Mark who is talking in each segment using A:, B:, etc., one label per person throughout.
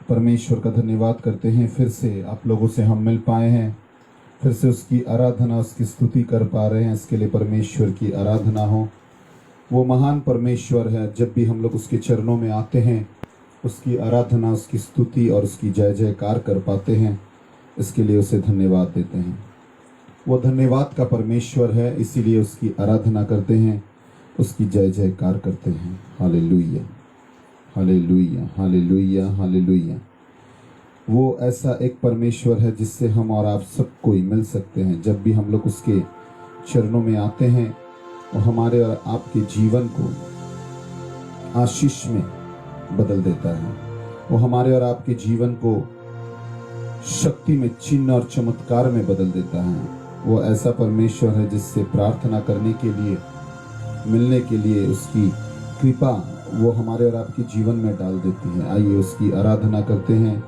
A: परमेश्वर का धन्यवाद करते हैं। फिर से आप लोगों से हम मिल पाए हैं, फिर से उसकी आराधना, उसकी स्तुति कर पा रहे हैं। इसके लिए परमेश्वर की आराधना हो। वो महान परमेश्वर है। जब भी हम लोग उसके चरणों में आते हैं, उसकी आराधना, उसकी स्तुति और उसकी जय जयकार कर पाते हैं। इसके लिए उसे धन्यवाद देते हैं। वो धन्यवाद का परमेश्वर है, इसीलिए उसकी आराधना करते हैं, उसकी जय जयकार करते हैं। Hallelujah, hallelujah, hallelujah, hallelujah. वो ऐसा एक परमेश्वर है जिससे हम और आप सब कोई मिल सकते हैं। जब भी हम लोग उसके चरणों में आते हैं, वो हमारे और आपके जीवन को आशीष में बदल देता है। वो हमारे और आपके जीवन को शक्ति में, चिन्ह और चमत्कार में बदल देता है। वो ऐसा परमेश्वर है जिससे प्रार्थना करने के लिए, मिलने के लिए उसकी कृपा वो हमारे और आपके जीवन में डाल देती है। आइए उसकी आराधना करते हैं,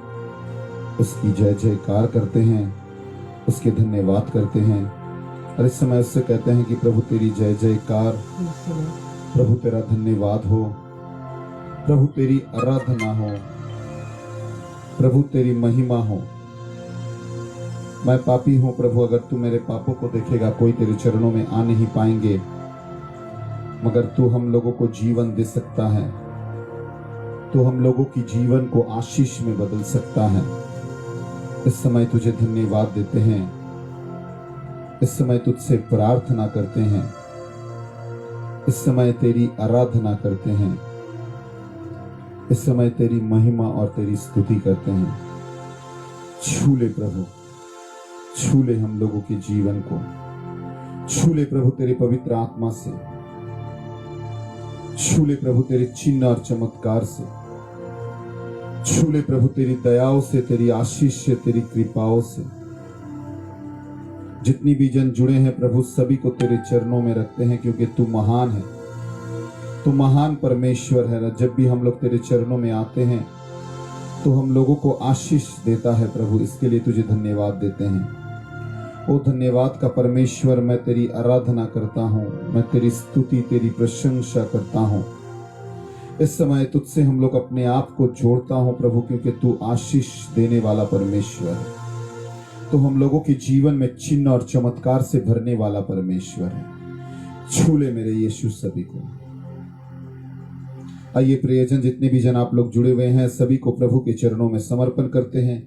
A: उसकी जय जयकार करते हैं, उसके धन्यवाद करते हैं और इस समय उससे कहते हैं कि प्रभु तेरी जय जयकार, प्रभु तेरा धन्यवाद हो, प्रभु तेरी आराधना हो, प्रभु तेरी महिमा हो। मैं पापी हूं प्रभु, अगर तू मेरे पापों को देखेगा, कोई तेरे चरणों में आ नहीं पाएंगे, मगर तू हम लोगों को जीवन दे सकता है। तू हम लोगों की जीवन को आशीष में बदल सकता है। इस समय तुझे धन्यवाद देते हैं, इस समय तुझसे प्रार्थना करते हैं, इस समय तेरी आराधना करते हैं, इस समय तेरी महिमा और तेरी स्तुति करते हैं। छू ले प्रभु, छू ले हम लोगों के जीवन को, छू ले प्रभु तेरे पवित्र आत्मा से, छू ले प्रभु तेरे चिन्ह और चमत्कार से, छू ले प्रभु तेरी दयाओं से, तेरी आशीष से, तेरी कृपाओं से। जितनी भी जन जुड़े हैं प्रभु, सभी को तेरे चरणों में रखते हैं, क्योंकि तू महान है, तू महान परमेश्वर है। जब भी हम लोग तेरे चरणों में आते हैं तो हम लोगों को आशीष देता है प्रभु। इसके लिए तुझे धन्यवाद देते हैं। ओ धन्यवाद का परमेश्वर, मैं तेरी आराधना करता हूँ, मैं तेरी स्तुति, तेरी प्रशंसा करता हूँ। इस समय तुझसे हम लोग अपने आप को जोड़ता हूँ प्रभु, क्योंकि तू आशीष देने वाला परमेश्वर है। तो हम लोगों के जीवन में चिन्ह और चमत्कार से भरने वाला परमेश्वर है। छू ले मेरे यीशु सभी को। आइए प्रियजन, जितने भी जन आप लोग जुड़े हुए हैं, सभी को प्रभु के चरणों में समर्पण करते हैं।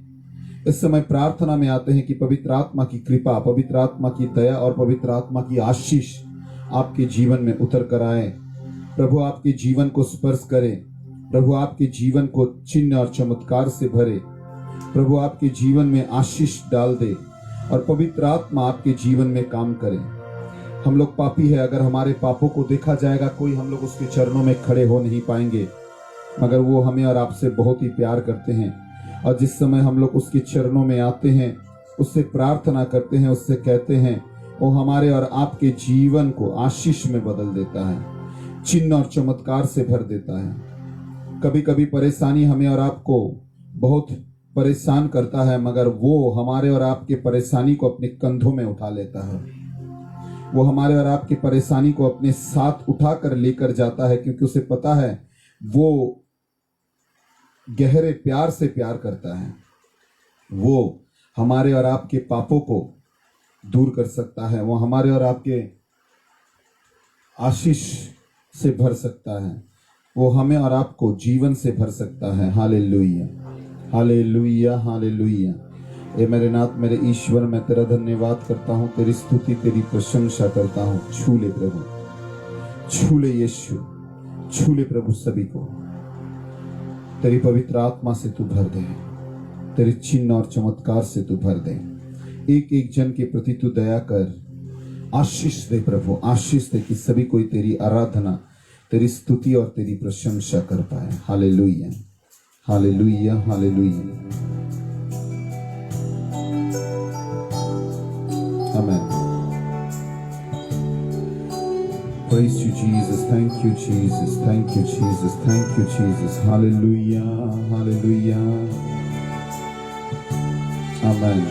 A: इस समय प्रार्थना में आते हैं कि पवित्र आत्मा की कृपा, पवित्र आत्मा की दया और पवित्र आत्मा की आशीष आपके जीवन में उतर कर आए। प्रभु आपके जीवन को स्पर्श करे, प्रभु आपके जीवन को चिन्ह और चमत्कार से भरे, प्रभु आपके जीवन में आशीष डाल दे और पवित्र आत्मा आपके जीवन में काम करे। हम लोग पापी है, अगर हमारे पापों को देखा जाएगा, कोई हम लोग उसके चरणों में खड़े हो नहीं पाएंगे, मगर वो हमें और आपसे बहुत ही प्यार करते हैं। और जिस समय हम लोग उसके चरणों में आते हैं, उससे प्रार्थना करते हैं, उससे कहते हैं, वो हमारे और आपके जीवन को आशीष में बदल देता है, चिन्ह और चमत्कार से भर देता है। कभी कभी परेशानी हमें और आपको बहुत परेशान करता है, मगर वो हमारे और आपके परेशानी को अपने कंधों में उठा लेता है। वो हमारे और आपकी परेशानी को अपने साथ उठाकर लेकर जाता है, क्योंकि उसे पता है वो गहरे प्यार से प्यार करता है। वो हमारे और आपके पापों को दूर कर सकता है, वो हमारे और आपके आशीष से भर सकता है, वो हमें और आपको जीवन से भर सकता है। Hallelujah, hallelujah, hallelujah. ए मेरे नाथ, मेरे ईश्वर, मैं तेरा धन्यवाद करता हूँ, तेरी स्तुति, तेरी प्रशंसा करता हूँ। छू ले प्रभु, छू ले यीशु, छू ले प्रभु सभी को। तेरी पवित्र आत्मा से तू भर दे, तेरे चिन्ह और चमत्कार से तू भर दे। एक एक जन के प्रति तू दया कर, आशीष दे प्रभु, आशीष दे कि सभी कोई तेरी आराधना, तेरी स्तुति और तेरी प्रशंसा कर पाए। Hallelujah, hallelujah, hallelujah. Amen. Praise you, Jesus. Thank you, Jesus. Thank you, Jesus. Thank you, Jesus. Hallelujah. Hallelujah. Amen.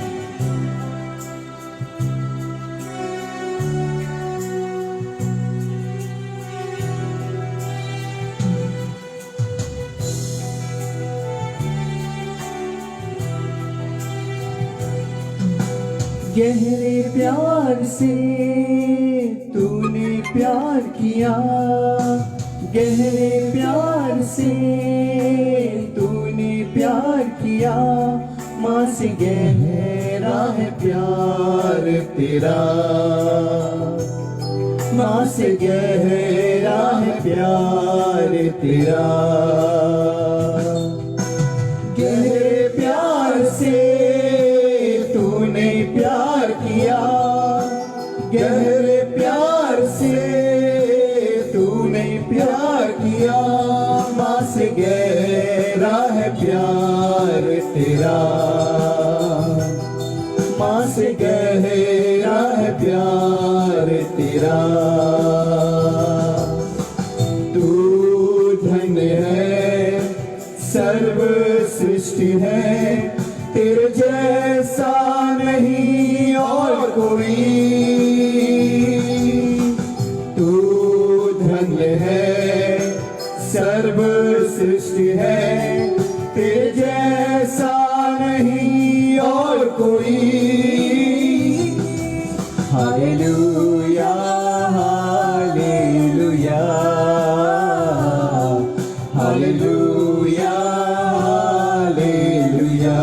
B: गहरे प्यार से तूने प्यार किया, गहरे प्यार से तूने प्यार किया, माँ से गहरा है प्यार तेरा, माँ से गहरा है प्यार तेरा। गहरे प्यार से तूने प्यार किया, गहरे प्यार से तूने प्यार किया, माँ से गहरा है प्यार तेरा, माँ से गहरा है प्यार तेरा। तू धन्य है, सर्व सृष्टि है, तेरे जैसा नहीं और कोई। तू धन्य है, सर्व सृष्टि है, तेरे जैसा नहीं और कोई। Hallelujah hallelujah hallelujah hallelujah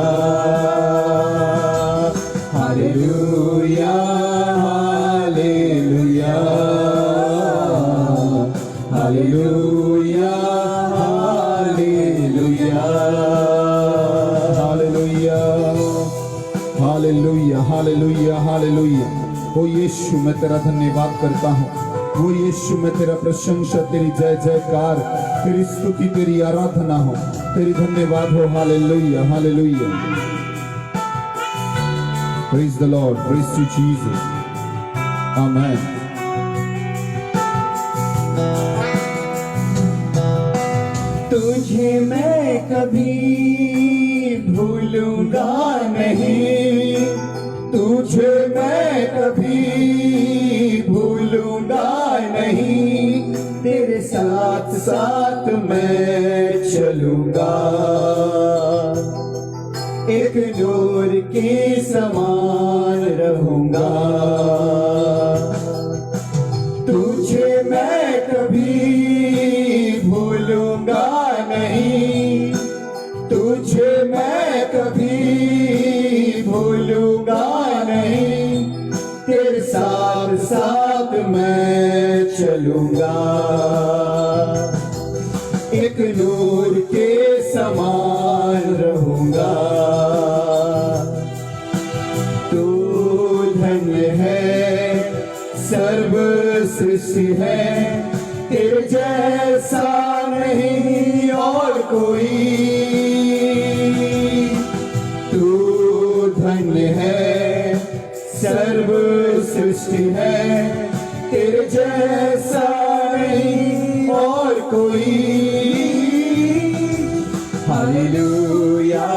B: hallelujah hallelujah hallelujah hallelujah hallelujah hallelujah hallelujah. ओ यीशु मैं तेरा धन्यवाद करता हूँ, वो यीशु मैं तेरा प्रशंसा, तेरी जय जयकार, तेरी स्तुति, तेरी आराधना हो, तेरी धन्यवाद हो। Hallelujah hallelujah. Praise the Lord, praise to Jesus, amen. तुझे मैं कभी भूलूंगा नहीं, तुझे मैं कभी भूलूंगा नहीं, तेरे साथ साथ मैं चलूंगा, एक नूर के समान रहूंगा। तुझे मैं कभी भूलूंगा नहीं, तुझे मैं कभी भूलूंगा नहीं, तेरे साथ साथ मैं चलूंगा, एक नूर के समान रहूंगा। तू धन्य है, सर्व सृष्टि है, तेरे जैसा नहीं और कोई। तू धन्य है, सर्व सृष्टि है, तेरे जैसा नहीं और कोई। Hallelujah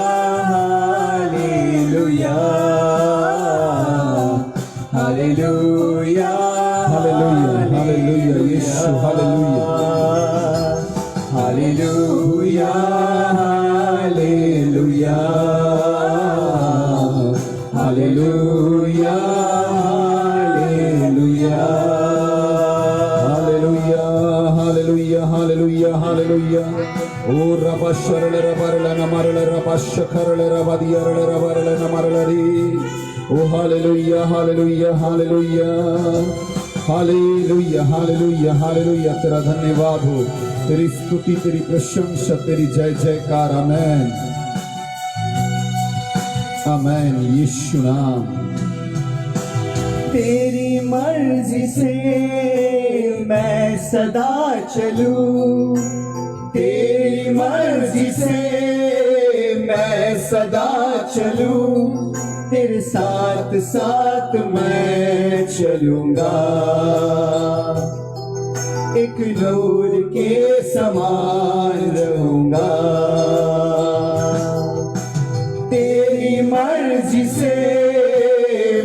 B: hallelujah hallelujah hallelujah hallelujah Yeshu hallelujah hallelujah hallelujah hallelujah hallelujah hallelujah hallelujah hallelujah. ओ रबा शरल रबरल नमरल रबा शखरल रबदियरल रबरल नमरल री। ओ hallelujah hallelujah hallelujah hallelujah hallelujah hallelujah. तेरा धन्यवाद हो, तेरी स्तुति, तेरी प्रशंसा, तेरी जय जयकार। आमेन आमेन यीशु नाम। तेरी मर्जी से मैं सदा चलूं, तेरी मर्जी से मैं सदा चलूं, तेरे साथ साथ मैं चलूंगा, एक नूर के समान रहूंगा। तेरी मर्जी से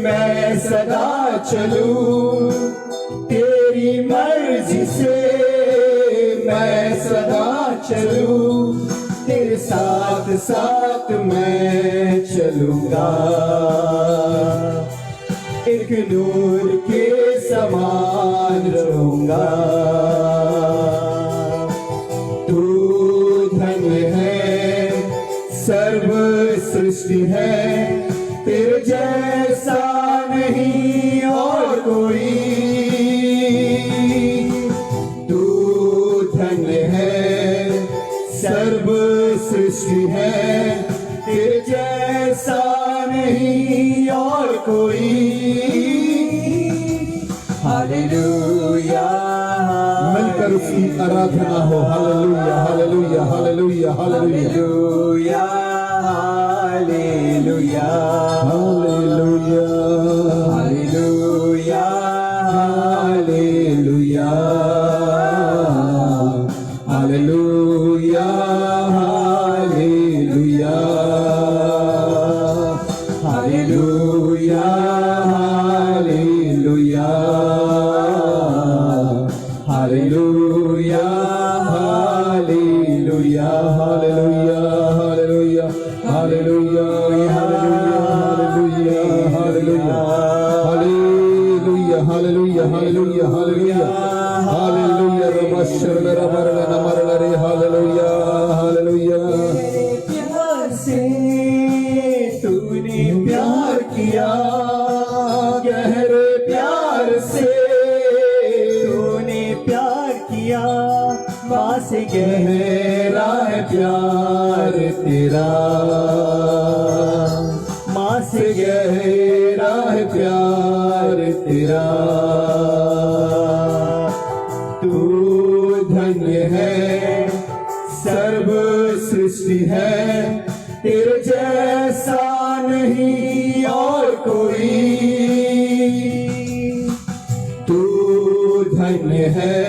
B: मैं सदा चलूं, तेरी मर्जी से मैं सदा चलूं, तेरे साथ साथ मैं चलूंगा, एक नूर के समान रहूंगा। तू धन्य है, सर्व सृष्टि है, तेरे जैसा नहीं और कोई। तू धन्य है, सर्व सृष्टि है, तेरे जैसा नहीं और कोई। हालेलुया,
A: मिलकर उसकी आराधना हो। Hallelujah hallelujah hallelujah hallelujah
B: hallelujah,
A: hallelujah
B: hallelujah, hallelujah, hallelujah, hallelujah, hallelujah, hallelujah, hallelujah, hallelujah, hallelujah, hallelujah, hallelujah,
A: hallelujah hallelujah hallelujah hallelujah hallelujah रबा शरल रबरल नमरल रे हालेलुया हालेलुया।
B: प्यार से तूने प्यार किया, गहरे प्यार से तूने प्यार किया, माँ से गहरा है प्यार तेरा, माँ से गहरा है प्यार तेरा। तू धन्य है, सर्व सृष्टि है, तेरे जैसा नहीं और कोई। तू धन्य है,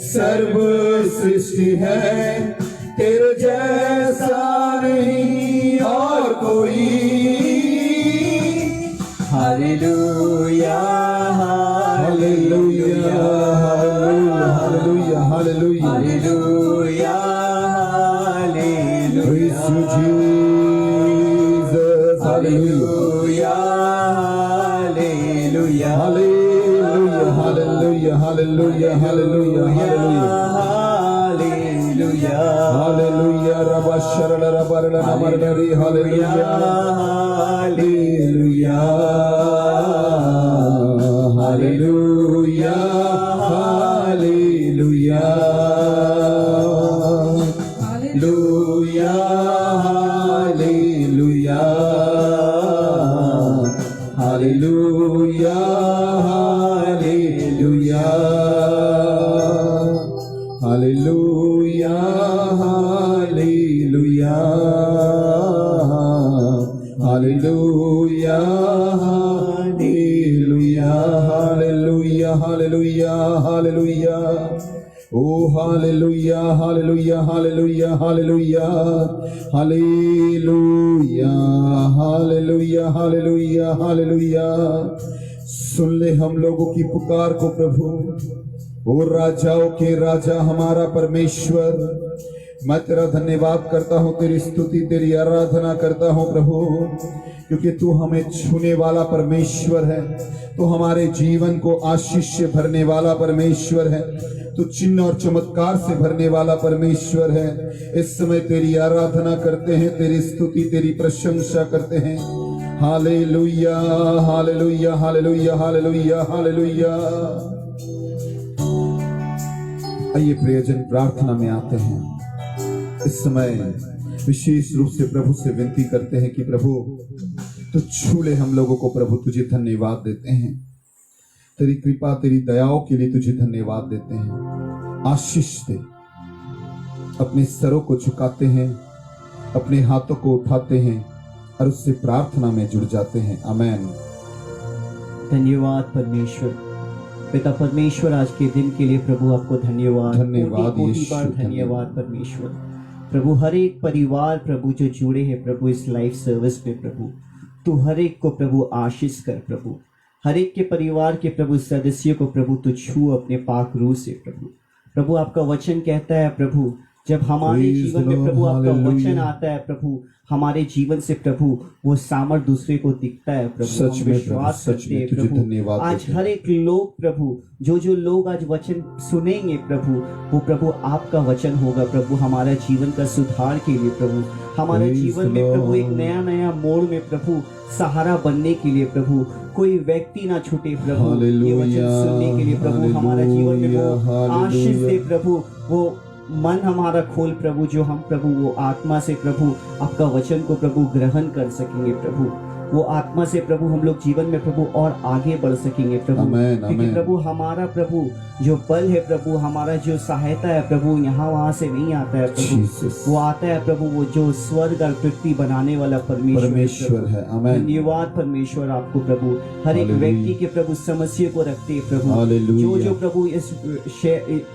B: सर्व सृष्टि है, तेरे जैसा नहीं और कोई। Hallelujah,
A: hallelujah hallelujah hallelujah
B: hallelujah,
A: Praise you,
B: hallelujah,
A: Jesus. Hallelujah.
B: Hallelujah,
A: Hallelujah, hallelujah, hallelujah, hallelujah, hallelujah.
B: Hallelujah,
A: Hallelujah, Rabba Sharala Rabarala Namarari, hallelujah.
B: Hallelujah,
A: Hallelujah, hallelujah.
B: Hallelujah, hallelujah, hallelujah, hallelujah, hallelujah, hallelujah, hallelujah,
A: Hallelujah, hallelujah, hallelujah. Oh, hallelujah, hallelujah, hallelujah, hallelujah, hallelujah, hallelujah, hallelujah, hallelujah. सुन ले हम लोगों की पुकार को प्रभु। ओ राजाओं के राजा हमारा परमेश्वर, मैं तेरा धन्यवाद करता हूँ, तेरी स्तुति तेरी आराधना करता हूँ प्रभु, क्योंकि तू हमें छूने वाला परमेश्वर है, तू हमारे जीवन को आशीष से भरने वाला परमेश्वर है, तू चिन्ह और चमत्कार से भरने वाला परमेश्वर है। इस समय तेरी आराधना करते हैं, तेरी स्तुति तेरी प्रशंसा करते हैं। Hallelujah hallelujah hallelujah hallelujah hallelujah. आइए प्रियजन प्रार्थना में आते हैं। इस समय विशेष रूप से प्रभु से विनती करते हैं कि प्रभु तो छू ले हम लोगों को। प्रभु तुझे धन्यवाद देते हैं, तेरी कृपा तेरी दयाओं के लिए तुझे धन्यवाद देते हैं। आशीष दे। अपने सरों को झुकाते हैं, अपने हाथों को उठाते हैं और उससे प्रार्थना में जुड़ जाते हैं। आमेन।
C: धन्यवाद परमेश्वर, पिता परमेश्वर, आज के दिन के लिए प्रभु आपको धन्यवाद
A: धन्यवाद
C: कोटि
A: यीशु,
C: बार धन्यवाद परमेश्वर। प्रभु हर एक परिवार प्रभु जो जुड़े हैं प्रभु इस लाइव सर्विस में, प्रभु तू हर एक को प्रभु आशीष कर। प्रभु हर एक के परिवार के प्रभु सदस्यों को प्रभु तू छू अपने पाक रूह से। प्रभु प्रभु आपका वचन कहता है प्रभु जब हमारे
A: Praise
C: जीवन
A: the
C: में
A: Lord,
C: प्रभु आपका
A: hallelujah.
C: वचन आता है प्रभु, हमारे जीवन से प्रभु वो सामर्थ दूसरे को दिखता है प्रभु।
A: सच
C: हम
A: में प्रभु,
C: विश्वास
A: सच
C: करते
A: में
C: हैं
A: तुझे
C: प्रभु।
A: धन्यवाद
C: आज
A: देते हैं।
C: हर एक लोग प्रभु, जो लोग आज वचन सुनेंगे प्रभु, वो प्रभु आपका वचन होगा प्रभु, हमारा जीवन का सुधार के लिए प्रभु, हमारे
A: Praise
C: जीवन
A: the
C: में प्रभु एक
A: Lord.
C: नया नया मोड़ में प्रभु सहारा बनने के लिए प्रभु, कोई व्यक्ति ना छूटे प्रभु ये वचन
A: Hallelujah,
C: सुनने के लिए प्रभु, हमारा जीवन में वो
A: hallelujah,
C: आशीष दे
A: hallelujah.
C: प्रभु, वो मन हमारा खोल प्रभु, जो हम प्रभु वो आत्मा से प्रभु आपका वचन को प्रभु ग्रहण कर सकेंगे प्रभु, वो आत्मा से प्रभु हम लोग जीवन में प्रभु और आगे बढ़ सकेंगे प्रभु।
A: Amen,
C: क्योंकि
A: amen.
C: प्रभु हमारा प्रभु जो बल है प्रभु, हमारा जो सहायता है प्रभु, यहाँ वहाँ से नहीं आता है प्रभु,
A: Jesus.
C: वो आता है प्रभु वो जो स्वर्ग और पृथ्वी बनाने वाला
A: परमेश्वर है। Amen.
C: धन्यवाद परमेश्वर आपको प्रभु, हर एक
A: Hallelujah.
C: व्यक्ति के प्रभु समस्या को रखते हैं प्रभु,
A: Hallelujah.
C: जो प्रभु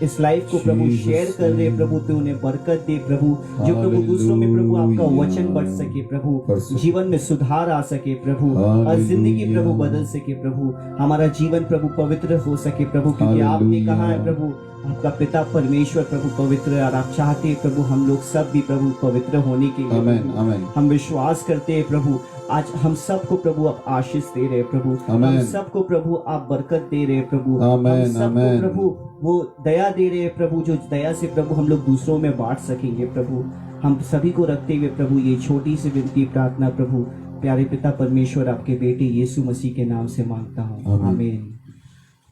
C: इस लाइफ को प्रभु
A: Jesus
C: शेयर कर रहे हैं प्रभु, तो उन्हें बरकत दे प्रभु, जो प्रभु दूसरों में प्रभु आपका
A: Hallelujah.
C: वचन बढ़ सके प्रभु,
A: बढ़ सके।
C: जीवन में सुधार आ सके प्रभु, और जिंदगी
A: Hallelujah.
C: प्रभु बदल सके प्रभु, हमारा जीवन प्रभु पवित्र हो सके प्रभु, क्योंकि आपने
A: Hallelujah.
C: कहा है प्रभु आपका पिता परमेश्वर प्रभु पवित्र है, और आप चाहते हैं प्रभु हम लोग सब भी प्रभु पवित्र होने के लिए
A: Amen,
C: प्रभु।
A: amen.
C: हम विश्वास करते हैं प्रभु, आज हम सबको प्रभु आप आशीष दे रहे हैं प्रभु, हम
A: Amen.
C: सबको प्रभु आप बरकत दे रहे हैं प्रभु,
A: Amen,
C: हम सबको
A: amen.
C: प्रभु वो दया दे रहे हैं प्रभु, जो दया से प्रभु हम लोग दूसरों में बांट सकेंगे प्रभु। हम सभी को रखते हुए प्रभु ये छोटी सी विनती प्रार्थना प्रभु प्यारे पिता परमेश्वर आपके बेटे यीशु मसीह के नाम से मांगता हूँ,
A: आमीन।
C: आमीन।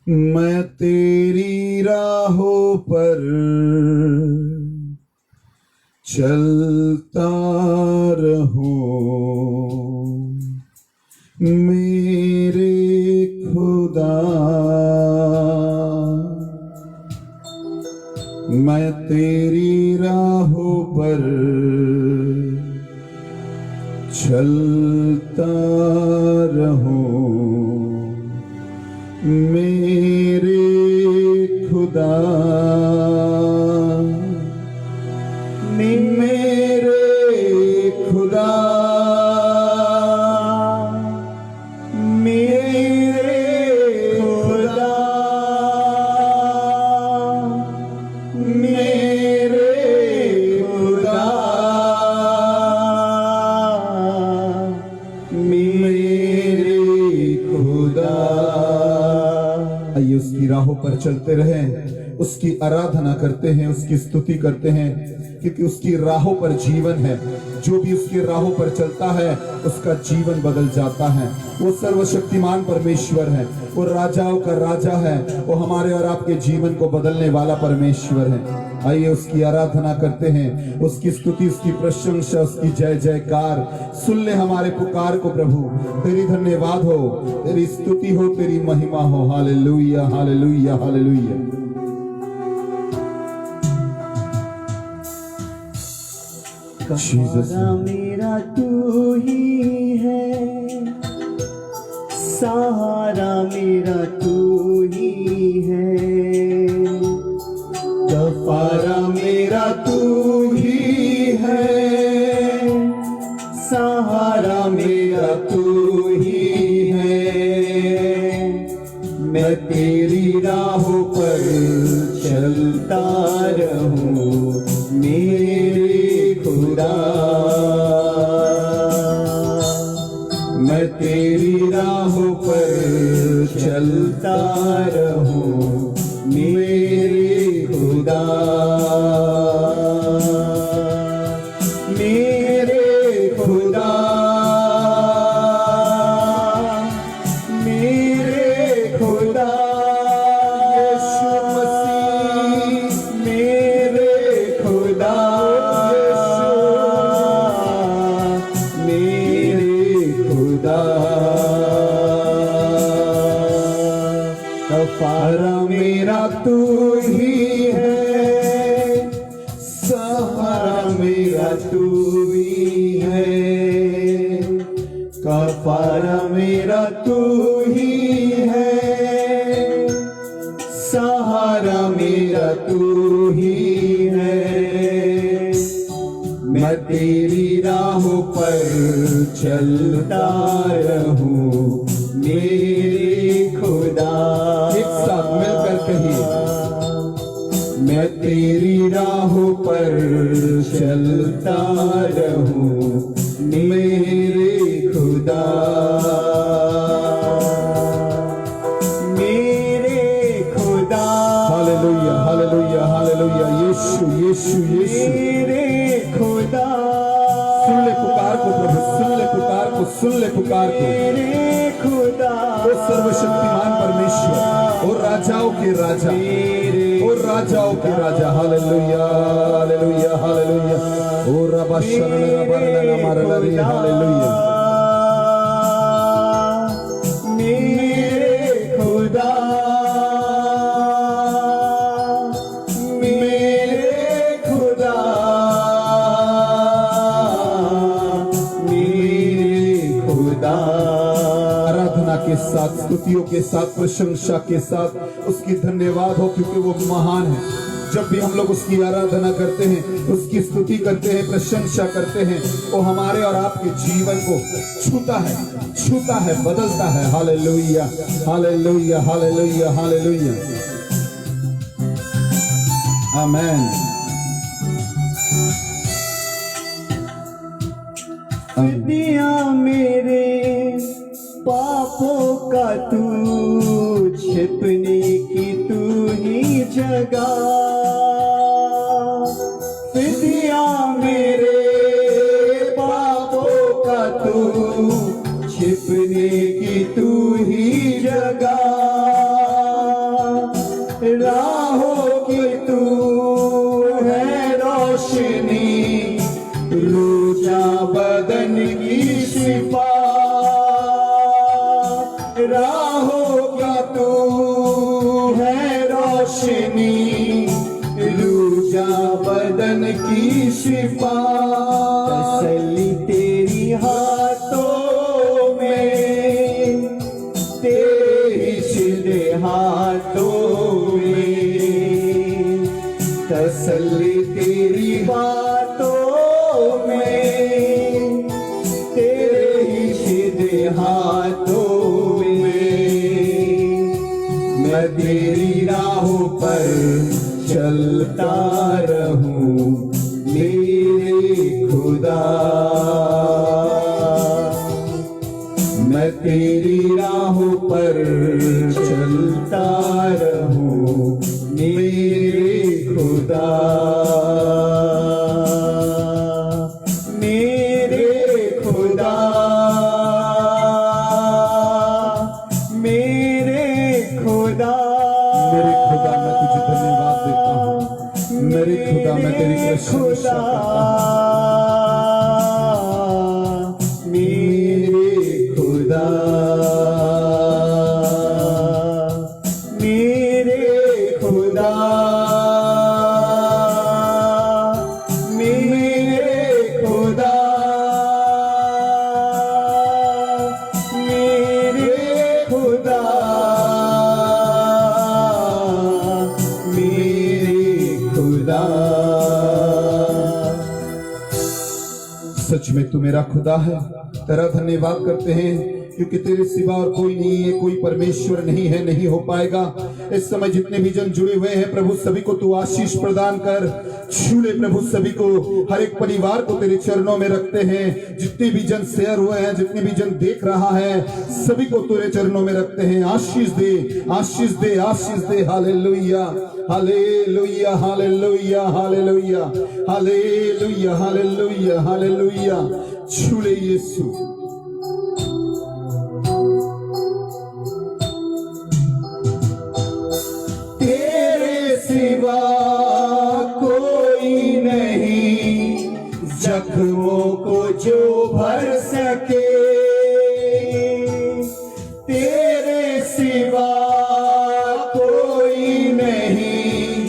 B: मैं तेरी राहों पर चलता रहूं मेरे खुदा, मैं तेरी राहों पर चलता रहूं मेरे खुदा, मेरे खुदा, मेरे खुदा, मेरे खुदा, मेरे खुदा।
A: आइए उसकी राहों पर चलते रहें, उसकी आराधना करते हैं, उसकी स्तुति करते हैं, क्योंकि उसकी राहों पर जीवन है। जो भी उसकी राहों पर चलता है उसका जीवन बदल जाता है। वो सर्वशक्तिमान परमेश्वर है, वो राजाओं का राजा है, वो हमारे और आपके जीवन को बदलने वाला परमेश्वर है। आइए उसकी आराधना करते हैं, उसकी स्तुति, उसकी प्रशंसा, उसकी जय जयकार। सुन ले हमारे पुकार को प्रभु, तेरी धन्यवाद हो, तेरी स्तुति हो, तेरी महिमा हो। Hallelujah, hallelujah, hallelujah.
C: सहारा मेरा तू ही है, सहारा मेरा तू ही है,
B: कफारा मेरा तू ही है, सहारा मेरा तू ही है। मैं तेरी राहों पर चलता रहूं मेरे खुदा, मैं तेरी राहों पर चलता रहूं मेरे खुदा, मेरे खुदा, मेरे खुदा, यीशु मसीह, मेरे खुदा, मेरे खुदा। कफारा मेरा तू ही है, सहारा मेरा तू ही है, कफारा मेरा तू ही है, सहारा मेरा तू ही है। मैं तेरी राहों पर चलता रहूं मेरे खुदा। एक साथ मिलकर कहिए, मैं तेरी राहों पर चलता रहूं मेरे खुदा,
C: मेरे खुदा,
B: हालेलुया हालेलुया हालेलुया, यीशु यीशु यीशु।
C: मेरे खुदा,
B: सुन ले पुकार को प्रभु, सुन ले पुकार को, सुन ले पुकार को।
C: मेरे खुदा,
B: ओ सर्वशक्तिमान परमेश्वर, ओ राजाओं के राजा, ओ राजाओं के राजा, हालेलुया हालेलुया हालेलुया। ओ रबा शरण रबा रना मारला रे, हालेलुया।
C: मेरे खुदा, मेरे खुदा, मेरे खुदा।
B: आराधना के साथ, स्तुतियों के साथ, प्रशंसा के साथ उसकी धन्यवाद हो, क्योंकि वो महान है। जब भी हम लोग उसकी आराधना करते हैं, उसकी स्तुति करते हैं, प्रशंसा करते हैं, वो हमारे और आपके जीवन को छूता है, बदलता है। Hallelujah hallelujah hallelujah hallelujah, amen आमेन।
C: दिया मेरे पापों का तू छिपने की तू ही जगह, फिदिया मेरे पापों का तू छिपने की तू ही जगह, राहों की तू है रोशनी, रूजा बदन की शिफा, राहों की तू है रोशनी, रूजा बदन की शिफा। तसल्ली तेरी हाथों में, तेरी सीधे हाथों में, तसल्ली तेरी बातों में, तेरे ही सीधे हाथों में। मैं तेरी राहों पर चलता रहूं मेरे खुदा, मैं तेरी राहों पर चलता रहूं मेरे खुदा, मेरे खुदा, मेरे खुदा,
B: मेरे खुदा, मैं तुझे धन्यवाद देता हूँ। मेरे खुदा, मैं तेरी प्रशंसा करता हूँ।
C: मेरे खुदा, मेरे खुदा, मेरे खुदा, मेरे खुदा, मेरे खुदा।
B: सच में तू मेरा खुदा है, तेरा धन्यवाद करते हैं, क्योंकि तेरे सिवा और कोई नहीं है, कोई परमेश्वर नहीं है, नहीं हो पाएगा। इस समय जितने भी जन जुड़े हुए हैं प्रभु, सभी को तू आशीष प्रदान कर, छू ले प्रभु सभी को, हर एक परिवार को तेरे चरणों में रखते हैं। जितने भी जन शेयर हुए हैं, जितने भी जन देख रहा है, सभी को तेरे चरणों में रखते हैं। आशीष दे, आशीष दे, आशीष दे। Hallelujah hallelujah hallelujah hallelujah hallelujah hallelujah hallelujah. छू ले यीशु।
C: तेरे सिवा कोई नहीं, जख्मों को जो भर सके, तेरे सिवा कोई नहीं,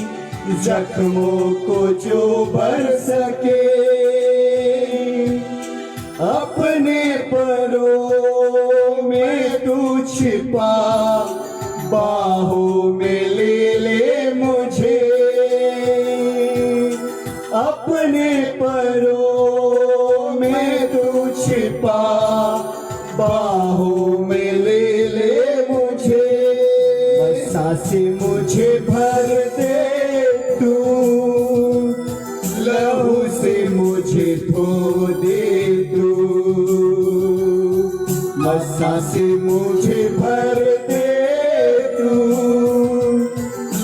C: जख्मों को जो भर सके। अपने परों में तू छिपा, बाहों में ले मुझे, अपने परों में तू छिपा, बाहों में ले मुझे। सांसें मुझे भर दे तू, लहू से
B: सांसे मुझे भर दे तू,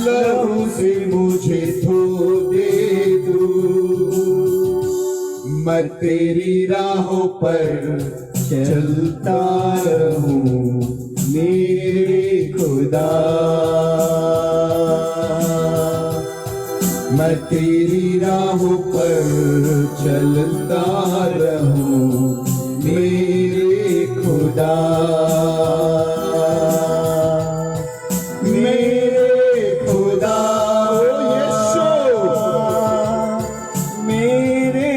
B: लहू से मुझे धो दे तू। मैं तेरी राहों पर चलता रहूं मेरे खुदा। मैं तेरी राहों पर चलता रहूं मेरे खुदा। मेरे खुदा ओ यीशु,
C: मेरे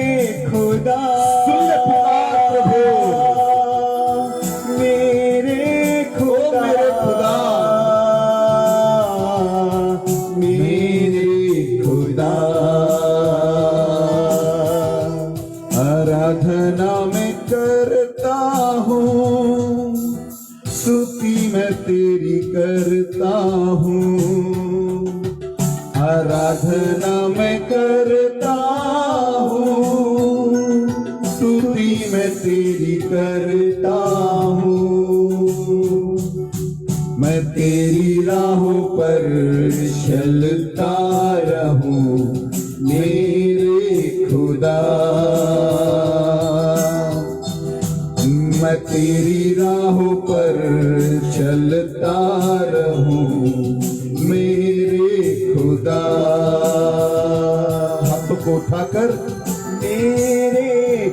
C: खुदा,
B: सुन ले पुकार प्रभु।
C: मेरे खुदा,
B: मेरे खुदा। आराधना मैं करता हूँ, स्तुति मैं तेरी करता हूँ। आराधना मैं करता हूँ, स्तुति मैं तेरी करता हूँ। मैं तेरी राहों पर चलता रहूं मेरे खुदा। मैं तेरी राहों पर चलता रहूं मेरे खुदा। हाथों को उठाकर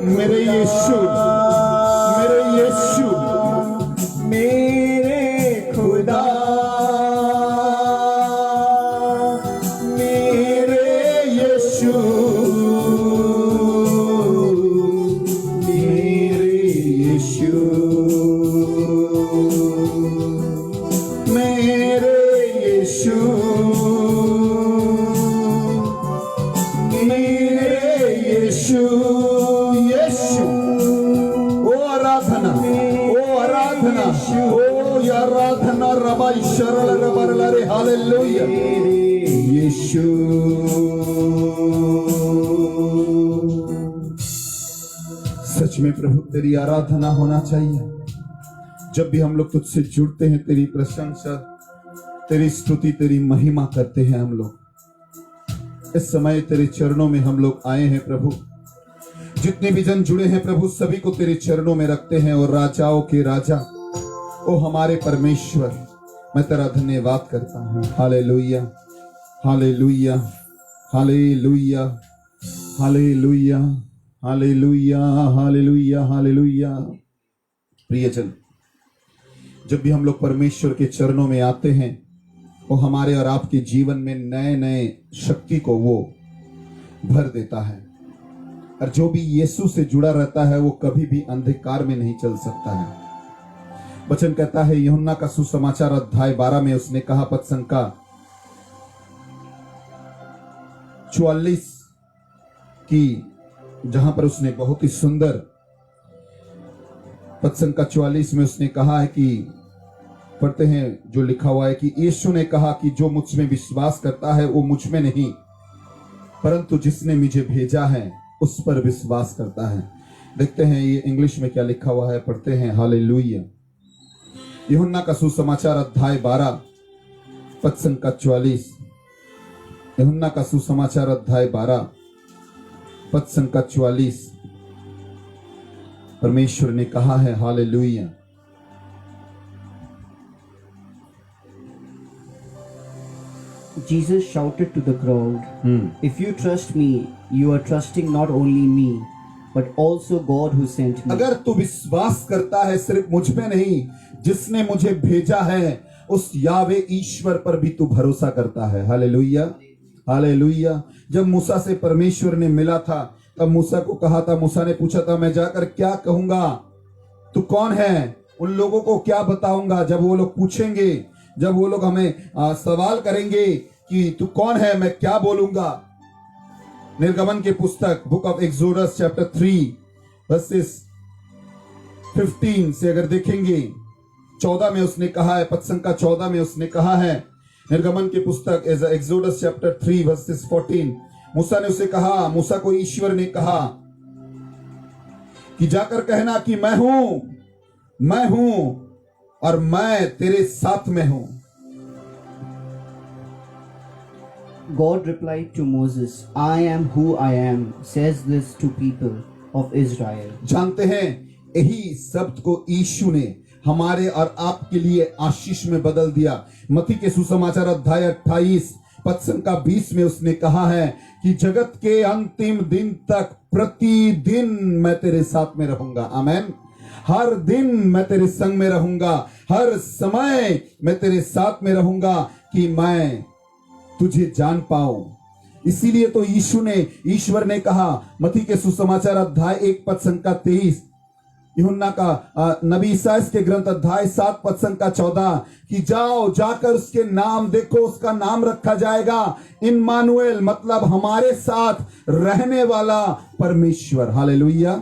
B: मेरे यीशु, मेरे यीशु,
C: मेरे खुदा,
B: मेरे यीशु, मेरे यीशु, मेरे यीशु, मेरे यीशु, यीशु। ओ आराधना, ओ आराधना, ओ आराधना रबा शरल रबरल रे हालेलुया यीशु। सच में प्रभु तेरी आराधना होना चाहिए। जब भी हम लोग तुझसे जुड़ते हैं, तेरी प्रशंसा, तेरी स्तुति, तेरी महिमा करते हैं हम लोग। इस समय तेरे चरणों में हम लोग आए हैं प्रभु। जितने भी जन जुड़े हैं प्रभु, सभी को तेरे चरणों में रखते हैं। और राजाओं के राजा, ओ हमारे परमेश्वर, मैं तेरा धन्यवाद करता हूँ। Hallelujah, hallelujah, hallelujah, hallelujah, hallelujah, hallelujah, hallelujah. प्रियजन, जब भी हम लोग परमेश्वर के चरणों में आते हैं, वो हमारे और आपके जीवन में नए नए शक्ति को वो भर देता है। और जो भी यीशु से जुड़ा रहता है, वो कभी भी अंधकार में नहीं चल सकता है। वचन कहता है, यूहन्ना का सुसमाचार अध्याय 12 में उसने कहा, पद संख्या 44 की, जहां पर उसने बहुत ही सुंदर पद संख्या 44 में उसने कहा है कि, पढ़ते हैं जो लिखा हुआ है कि यीशु ने कहा कि जो मुझ में विश्वास करता है वो मुझ में नहीं, परंतु जिसने मुझे भेजा है उस पर विश्वास करता है। देखते हैं ये इंग्लिश में क्या लिखा हुआ है, पढ़ते हैं। हालेलुया। यूहन्ना का सुसमाचार अध्याय 12 पद संख्या 44। यूहन्ना का सुसमाचार अध्याय 12 पद संख्या 44। परमेश्वर ने कहा है, hallelujah.
C: Jesus shouted to the crowd, "If you trust me, you are trusting not only me, but also God who sent me."
B: अगर तू विश्वास करता है सिर्फ मुझ पे नहीं, जिसने मुझे भेजा है, उस यावे ईश्वर पर भी तू भरोसा करता है। Hallelujah, hallelujah. जब मूसा से परमेश्वर ने मिला था, तब मूसा को कहा था, मूसा ने पूछा था, मैं जाकर क्या कहूंगा, तू कौन है, उन लोगों को क्या बताऊंगा। जब वो लोग पूछेंगे, जब वो लोग हमें सवाल करेंगे कि तू कौन है, मैं क्या बोलूंगा। निर्गमन के पुस्तक book of exodus chapter 3 versus 15 से अगर देखेंगे, 14 में उसने कहा है, पद संख्या 14 में उसने कहा है, निर्गमन के पुस्तक एक्सोडस चैप्टर 3 वर्सेस 14, मूसा ने उसे कहा, मूसा को ईश्वर ने कहा कि जाकर कहना कि मैं हूं,
A: मैं हूं और मैं तेरे साथ में हूं।
C: God replied to Moses, I am who I am, says this to people of Israel.
A: जानते हैं यही शब्द को यीशु ने हमारे और आपके लिए आशीष में बदल दिया। मत्ती के सुसमाचार अध्याय 28 पद संख्या 20 में उसने कहा है कि जगत के अंतिम दिन तक प्रतिदिन मैं तेरे साथ में रहूंगा। आमेन। हर दिन मैं तेरे संग में रहूंगा, हर समय मैं तेरे साथ में रहूंगा कि मैं तुझे जान पाऊं। इसीलिए तो ईश्वर ने कहा मत्ती के सुसमाचार अध्याय 1 पद संख्या 23, यूहन्ना का नबी ईसाया के ग्रंथ अध्याय 7 पद संख्या 14 कि जाओ जाकर उसके नाम देखो, उसका नाम रखा जाएगा इम्मानुएल, मतलब हमारे साथ रहने वाला परमेश्वर। हालेलुया।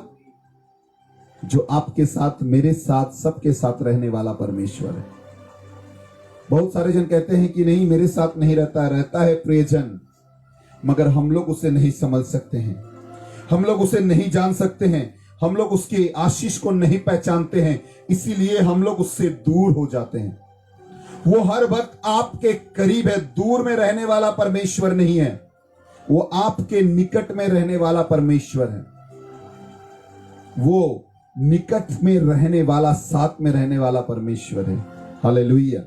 A: जो आपके साथ, मेरे साथ, सबके साथ रहने वाला परमेश्वर है। बहुत सारे जन कहते हैं कि नहीं मेरे साथ नहीं रहता है प्रियजन, मगर हम लोग उसे नहीं समझ सकते हैं, हम लोग उसे नहीं जान सकते हैं, हम लोग उसकी आशीष को नहीं पहचानते हैं, इसीलिए हम लोग उससे दूर हो जाते हैं। वो हर वक्त आपके करीब है, दूर में रहने वाला परमेश्वर नहीं है, वो आपके निकट में रहने वाला परमेश्वर है। वो निकट में रहने वाला, साथ में रहने वाला परमेश्वर है। हालेलुया।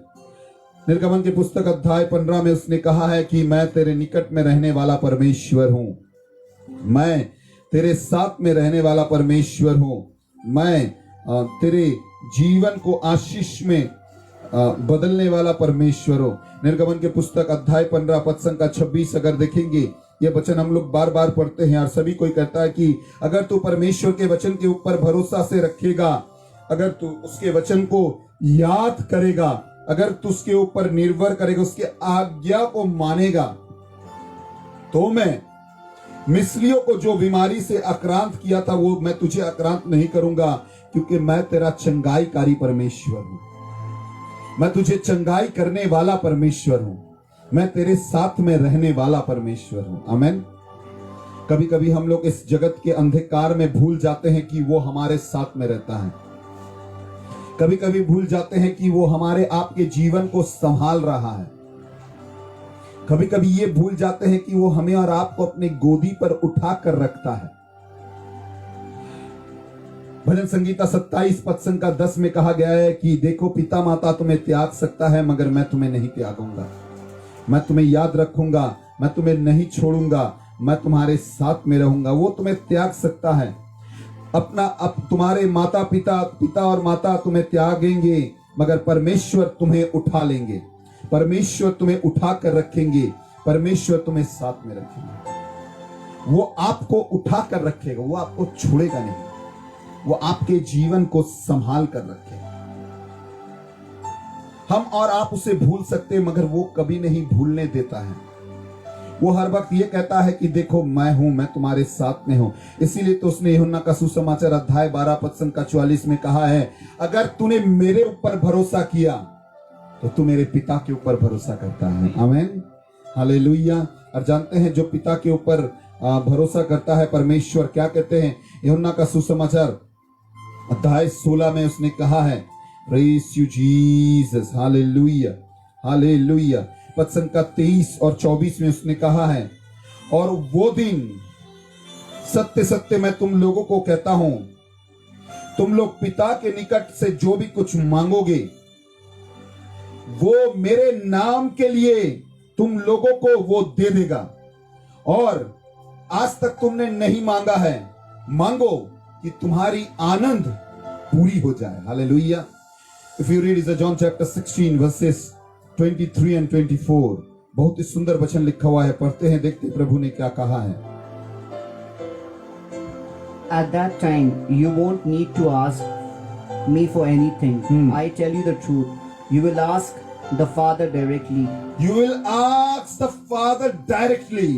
A: निर्गमन की पुस्तक अध्याय 15 में उसने कहा है कि मैं तेरे निकट में रहने वाला परमेश्वर हूं, मैं तेरे साथ में रहने वाला परमेश्वर हूं, मैं तेरे जीवन को आशीष में बदलने वाला परमेश्वर हूं। निर्गमन के पुस्तक अध्याय 15 पद संख्या 26 अगर देखेंगे, ये वचन हम लोग बार बार पढ़ते हैं और सभी कोई कहता है कि अगर तू परमेश्वर के वचन के ऊपर भरोसा से रखेगा, अगर तू उसके वचन को याद करेगा, अगर तू उसके ऊपर निर्भर करेगा, उसके आज्ञा को मानेगा, तो मैं मिस्रियों को जो बीमारी से आक्रांत किया था वो मैं तुझे आक्रांत नहीं करूंगा, क्योंकि मैं तेरा चंगाईकारी परमेश्वर हूं, मैं तुझे चंगाई करने वाला परमेश्वर हूं, मैं तेरे साथ में रहने वाला परमेश्वर हूं। आमेन। कभी कभी हम लोग इस जगत के अंधकार में भूल जाते हैं कि वो हमारे साथ में रहता है, कभी कभी भूल जाते हैं कि वो हमारे आपके जीवन को संभाल रहा है, कभी कभी ये भूल जाते हैं कि वो हमें और आपको अपनी गोदी पर उठा कर रखता है। भजन संगीता 27 पद संख्या 10 में कहा गया है कि देखो पिता माता तुम्हें त्याग सकता है, मगर मैं तुम्हें नहीं त्यागूंगा, मैं तुम्हें याद रखूंगा, मैं तुम्हें नहीं छोड़ूंगा, मैं तुम्हारे साथ में रहूंगा। वो तुम्हें त्याग सकता है, अब तुम्हारे पिता और माता तुम्हें त्यागेंगे, मगर परमेश्वर तुम्हें उठा लेंगे, परमेश्वर तुम्हें उठा कर रखेंगे, परमेश्वर तुम्हें साथ में रखेंगे। वो आपको उठा कर रखेगा, वो आपको छोड़ेगा नहीं, वो आपके जीवन को संभाल कर रखेगा। हम और आप उसे भूल सकते, मगर वो कभी नहीं भूलने देता है। वो हर वक्त ये कहता है कि देखो मैं हूं, मैं तुम्हारे साथ में हूं। इसीलिए तो उसने यूहन्ना का सुसमाचार अध्याय 12 पद संख्या 44 में कहा है, अगर तूने मेरे ऊपर भरोसा किया तो तू मेरे पिता के ऊपर भरोसा करता है। आमीन। हालेलुया। और जानते हैं जो पिता के ऊपर भरोसा करता है, परमेश्वर क्या कहते हैं? यूहन्ना का सुसमाचार अध्याय 16 में उसने कहा है, praise you Jesus. Hallelujah, hallelujah. पद संख्या 23 और 24 में उसने कहा है, और वो दिन सत्य सत्य मैं तुम लोगों को कहता हूं, तुम लोग पिता के निकट से जो भी कुछ मांगोगे वो मेरे नाम के लिए तुम लोगों को वो दे देगा। और आज तक तुमने नहीं मांगा है, मांगो कि तुम्हारी आनंद पूरी हो जाए। Hallelujah. If you read is John chapter 16 versus 23 and 24, बहुत ही सुंदर वचन लिखा हुआ है, पढ़ते हैं, देखते प्रभु ने क्या कहा है।
C: At that time you won't need to ask me for anything. I tell you the truth, you will ask the Father directly.
A: You will ask the Father directly,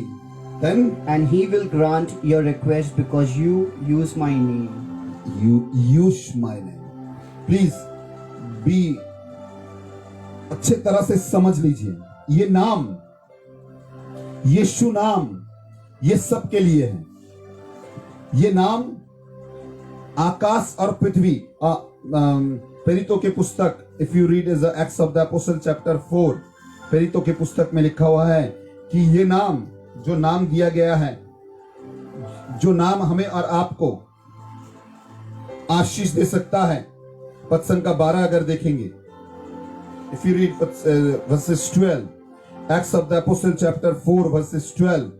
A: then
C: and he will grant your request because you use my name.
A: You use my name. Please be अच्छे तरह से समझ लीजिए, ये नाम, यीशु नाम, ये सबके लिए है। ये नाम आकाश और पृथ्वी, प्रेरितों के पुस्तक, if you read is acts of the apostle chapter 4, प्रेरितों के पुस्तक में लिखा हुआ है कि ये नाम, जो नाम दिया गया है, जो नाम हमें और आपको आशीष दे सकता है, पद संख्या 12 अगर देखेंगे, if you read versus 12, acts of the apostle chapter 4 versus 12,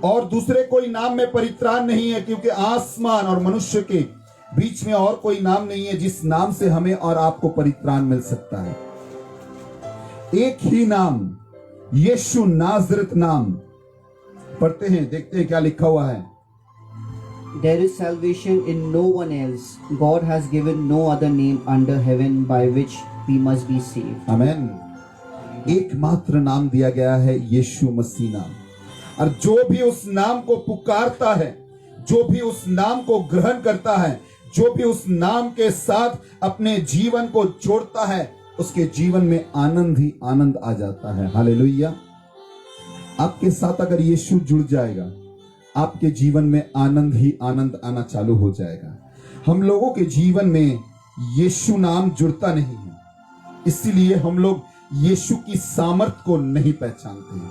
A: और दूसरे कोई नाम में परित्राण नहीं है, क्योंकि आसमान और मनुष्य के बीच में और कोई नाम नहीं है जिस नाम से हमें और आपको परित्राण मिल सकता है। एक ही नाम, यीशु नाज़रेत नाम। पढ़ते हैं, देखते हैं क्या लिखा हुआ है।
C: There is salvation in no one else. God has given no other name under heaven by which we must be saved.
A: आमेन। एकमात्र नाम दिया गया है, यीशु मसीह नाम। और जो भी उस नाम को पुकारता है, जो भी उस नाम को ग्रहण करता है, जो भी उस नाम के साथ अपने जीवन को जोड़ता है, उसके जीवन में आनंद ही आनंद आ जाता है। हालेलुया। आपके साथ अगर यीशु जुड़ जाएगा, आपके जीवन में आनंद ही आनंद आना चालू हो जाएगा। हम लोगों के जीवन में यीशु नाम जुड़ता नहीं है, इसीलिए हम लोग यीशु की सामर्थ को नहीं पहचानते हैं।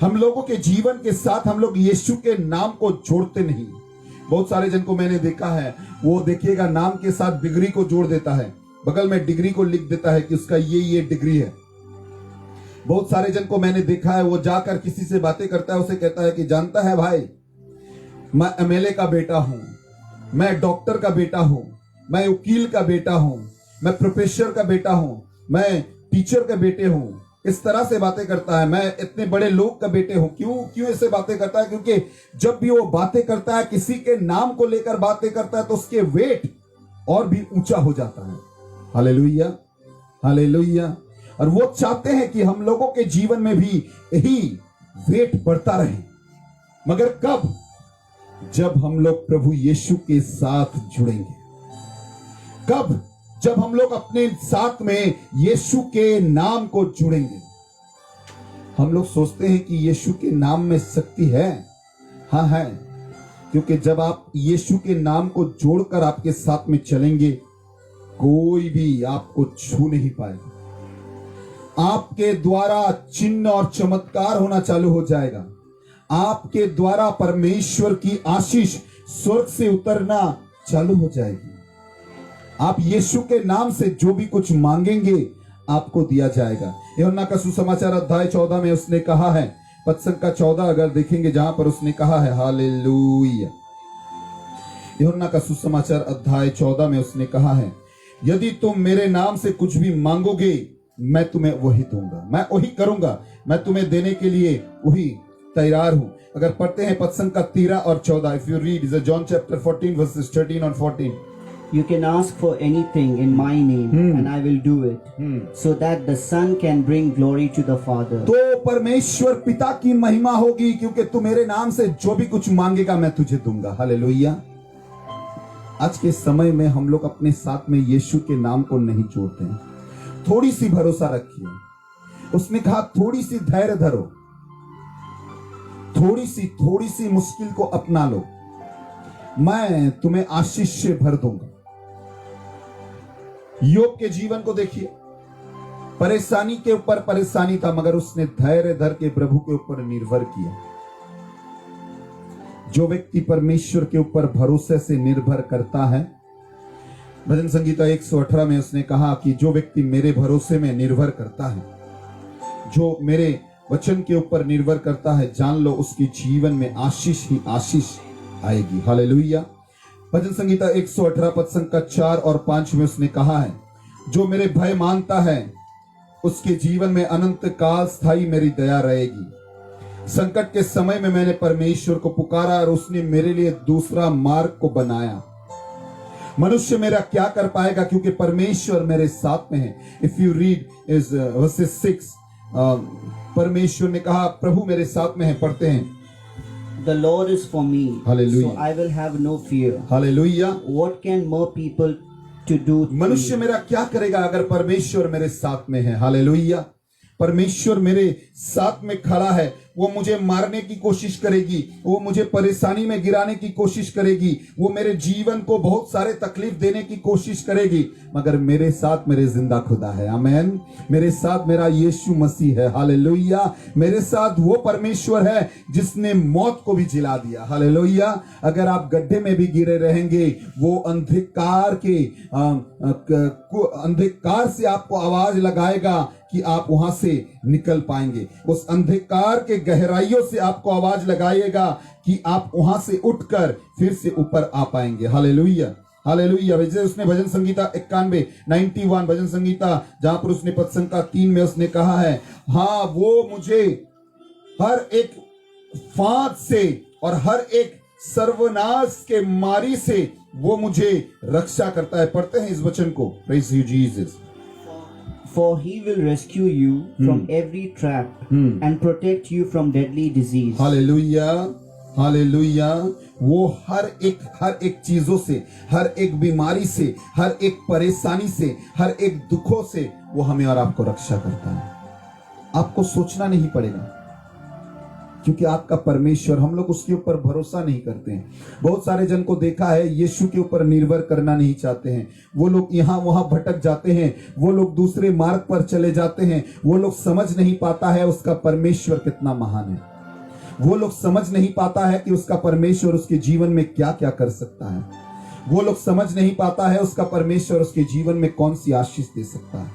A: हम लोगों के जीवन के साथ हम लोग यीशु के नाम को जोड़ते नहीं। बहुत सारे जन को मैंने देखा है, वो देखिएगा नाम के साथ डिग्री को जोड़ देता है, बगल में डिग्री को लिख देता है कि उसका ये डिग्री है। बहुत सारे जन को मैंने देखा है, वो जाकर किसी से बातें करता है, उसे कहता है कि जानता है भाई, मैं एमएलए का बेटा हूं, मैं डॉक्टर का बेटा हूं, मैं वकील का बेटा हूं, मैं प्रोफेसर का बेटा हूं, मैं टीचर के बेटे हूं। इस तरह से बातें करता है, मैं इतने बड़े लोग का बेटे हूं। क्यों ऐसे बातें करता है? क्योंकि जब भी वो बातें करता है, किसी के नाम को लेकर बातें करता है, तो उसके वेट और भी ऊंचा हो जाता है। Hallelujah, hallelujah. और वो चाहते हैं कि हम लोगों के जीवन में भी यही वेट बढ़ता रहे, मगर कब? जब हम लोग प्रभु यीशु के साथ जुड़ेंगे। कब? जब हम लोग अपने साथ में यीशु के नाम को जुड़ेंगे। हम लोग सोचते हैं कि यीशु के नाम में शक्ति है। हाँ है, क्योंकि जब आप यीशु के नाम को जोड़कर आपके साथ में चलेंगे, कोई भी आपको छू नहीं पाएगा। आपके द्वारा चिन्ह और चमत्कार होना चालू हो जाएगा। आपके द्वारा परमेश्वर की आशीष स्वर्ग से उतरना चालू हो जाएगी। आप यीशु के नाम से जो भी कुछ मांगेंगे आपको दिया जाएगा। यूहन्ना का सुसमाचार अध्याय 14 में उसने कहा है, पद संख्या 14 अगर देखेंगे, जहां पर उसने कहा है, हालेलुया। यूहन्ना का सुसमाचार अध्याय 14 में उसने कहा है, यदि तुम मेरे नाम से कुछ भी मांगोगे, मैं तुम्हें वही दूंगा, मैं वही करूंगा, मैं तुम्हें देने के लिए वही तैयार हूं। अगर पढ़ते हैं पद संख्या 13 और 14, if you read is John chapter 14 versus 13 और 14,
C: You can ask for anything in my name and I will do it, so that the Son can bring glory to the Father.
A: तो परमेश्वर पिता की महिमा होगी, क्योंकि तू मेरे नाम से जो भी कुछ मांगेगा मैं तुझे दूंगा। हालेलुया। आज के समय में हम लोग अपने साथ में यीशु के नाम को नहीं जोड़ते हैं। थोड़ी सी भरोसा रखिए। उसने कहा थोड़ी सी धैर्य धरो, थोड़ी सी मुश्किल को अपना लो, मैं तुम्हें आशीष से भर दूंगा। योग के जीवन को देखिए, परेशानी के ऊपर परेशानी था, मगर उसने धैर्य धर के प्रभु के ऊपर निर्भर किया। जो व्यक्ति परमेश्वर के ऊपर भरोसे से निर्भर करता है, भजन संगीता 118 में उसने कहा कि जो व्यक्ति मेरे भरोसे में निर्भर करता है, जो मेरे वचन के ऊपर निर्भर करता है, जान लो उसके जीवन में आशीष ही आशीष आएगी। हालेलुया। भजन संगीता 118 पद संख्या 4 और 5 में उसने कहा है, जो मेरे भय मानता है उसके जीवन में अनंत काल स्थायी मेरी दया रहेगी। संकट के समय में मैंने परमेश्वर को पुकारा और उसने मेरे लिए दूसरा मार्ग को बनाया। मनुष्य मेरा क्या कर पाएगा, क्योंकि परमेश्वर मेरे साथ में है। If you read is versus 6, परमेश्वर ने कहा प्रभु मेरे साथ में है। पढ़ते हैं,
C: The Lord is for me,
A: Hallelujah.
C: so I will have no fear.
A: Hallelujah.
C: What can more people to do?
A: मनुष्य मेरा क्या करेगा अगर परमेश्वर मेरे साथ में है। हालेलुया। परमेश्वर मेरे साथ में खड़ा है, वो मुझे मारने की कोशिश करेगी, वो मुझे परेशानी में गिराने की कोशिश करेगी, वो मेरे जीवन को बहुत सारे तकलीफ देने की कोशिश करेगी, मगर मेरे साथ मेरे जिंदा खुदा है। आमेन। मेरे साथ मेरा यीशु मसीह है। हालेलुया। मेरे साथ वो परमेश्वर है जिसने मौत को भी जिला दिया। हालेलुया। अगर आप गड्ढे में भी गिरे रहेंगे, वो अंधकार से आपको आवाज लगाएगा कि आप वहां से निकल पाएंगे। उस अंधकार के गहराइयों से आपको आवाज लगाएगा कि आप वहां से उठकर फिर से ऊपर आ पाएंगे। हालेलुया। हालेलुया। वैसे उसने भजन संगीता 91 भजन संगीता जहां पर उसने पद संख्या 3 में उसने कहा है, हाँ वो मुझे हर एक फांद से और हर एक सर्वनाश के मारी से वो मुझे रक्षा करता है। पढ़ते हैं इस वचन को। Praise you Jesus.
C: For he will rescue you from every trap and protect you from deadly disease.
A: Hallelujah. Hallelujah. वो हर एक चीजों से, हर एक बीमारी से, हर एक परेशानी से, हर एक दुखों से वो हमें और आपको रक्षा करता है। आपको सोचना नहीं पड़ेगा, क्योंकि आपका परमेश्वर, हम लोग उसके ऊपर भरोसा नहीं करते हैं। बहुत सारे जन को देखा है यीशु के ऊपर निर्भर करना नहीं चाहते हैं। वो लोग यहाँ वहां भटक जाते हैं, वो लोग दूसरे मार्ग पर चले जाते हैं। वो लोग समझ नहीं पाता है उसका परमेश्वर कितना महान है। वो लोग समझ नहीं पाता है कि उसका परमेश्वर उसके जीवन में क्या क्या कर सकता है। वो लोग समझ नहीं पाता है उसका परमेश्वर उसके जीवन में कौन सी आशीष दे सकता है।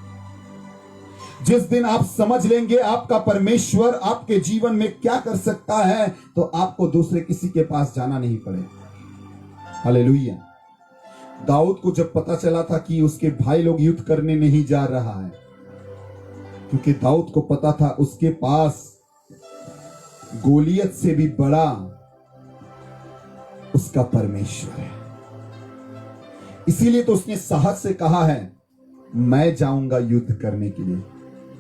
A: जिस दिन आप समझ लेंगे आपका परमेश्वर आपके जीवन में क्या कर सकता है, तो आपको दूसरे किसी के पास जाना नहीं पड़ेगा। हालेलुया। दाऊद को जब पता चला था कि उसके भाई लोग युद्ध करने नहीं जा रहा है, क्योंकि दाऊद को पता था उसके पास गोलियत से भी बड़ा उसका परमेश्वर है, इसीलिए तो उसने साहस से कहा है, मैं जाऊंगा युद्ध करने के लिए।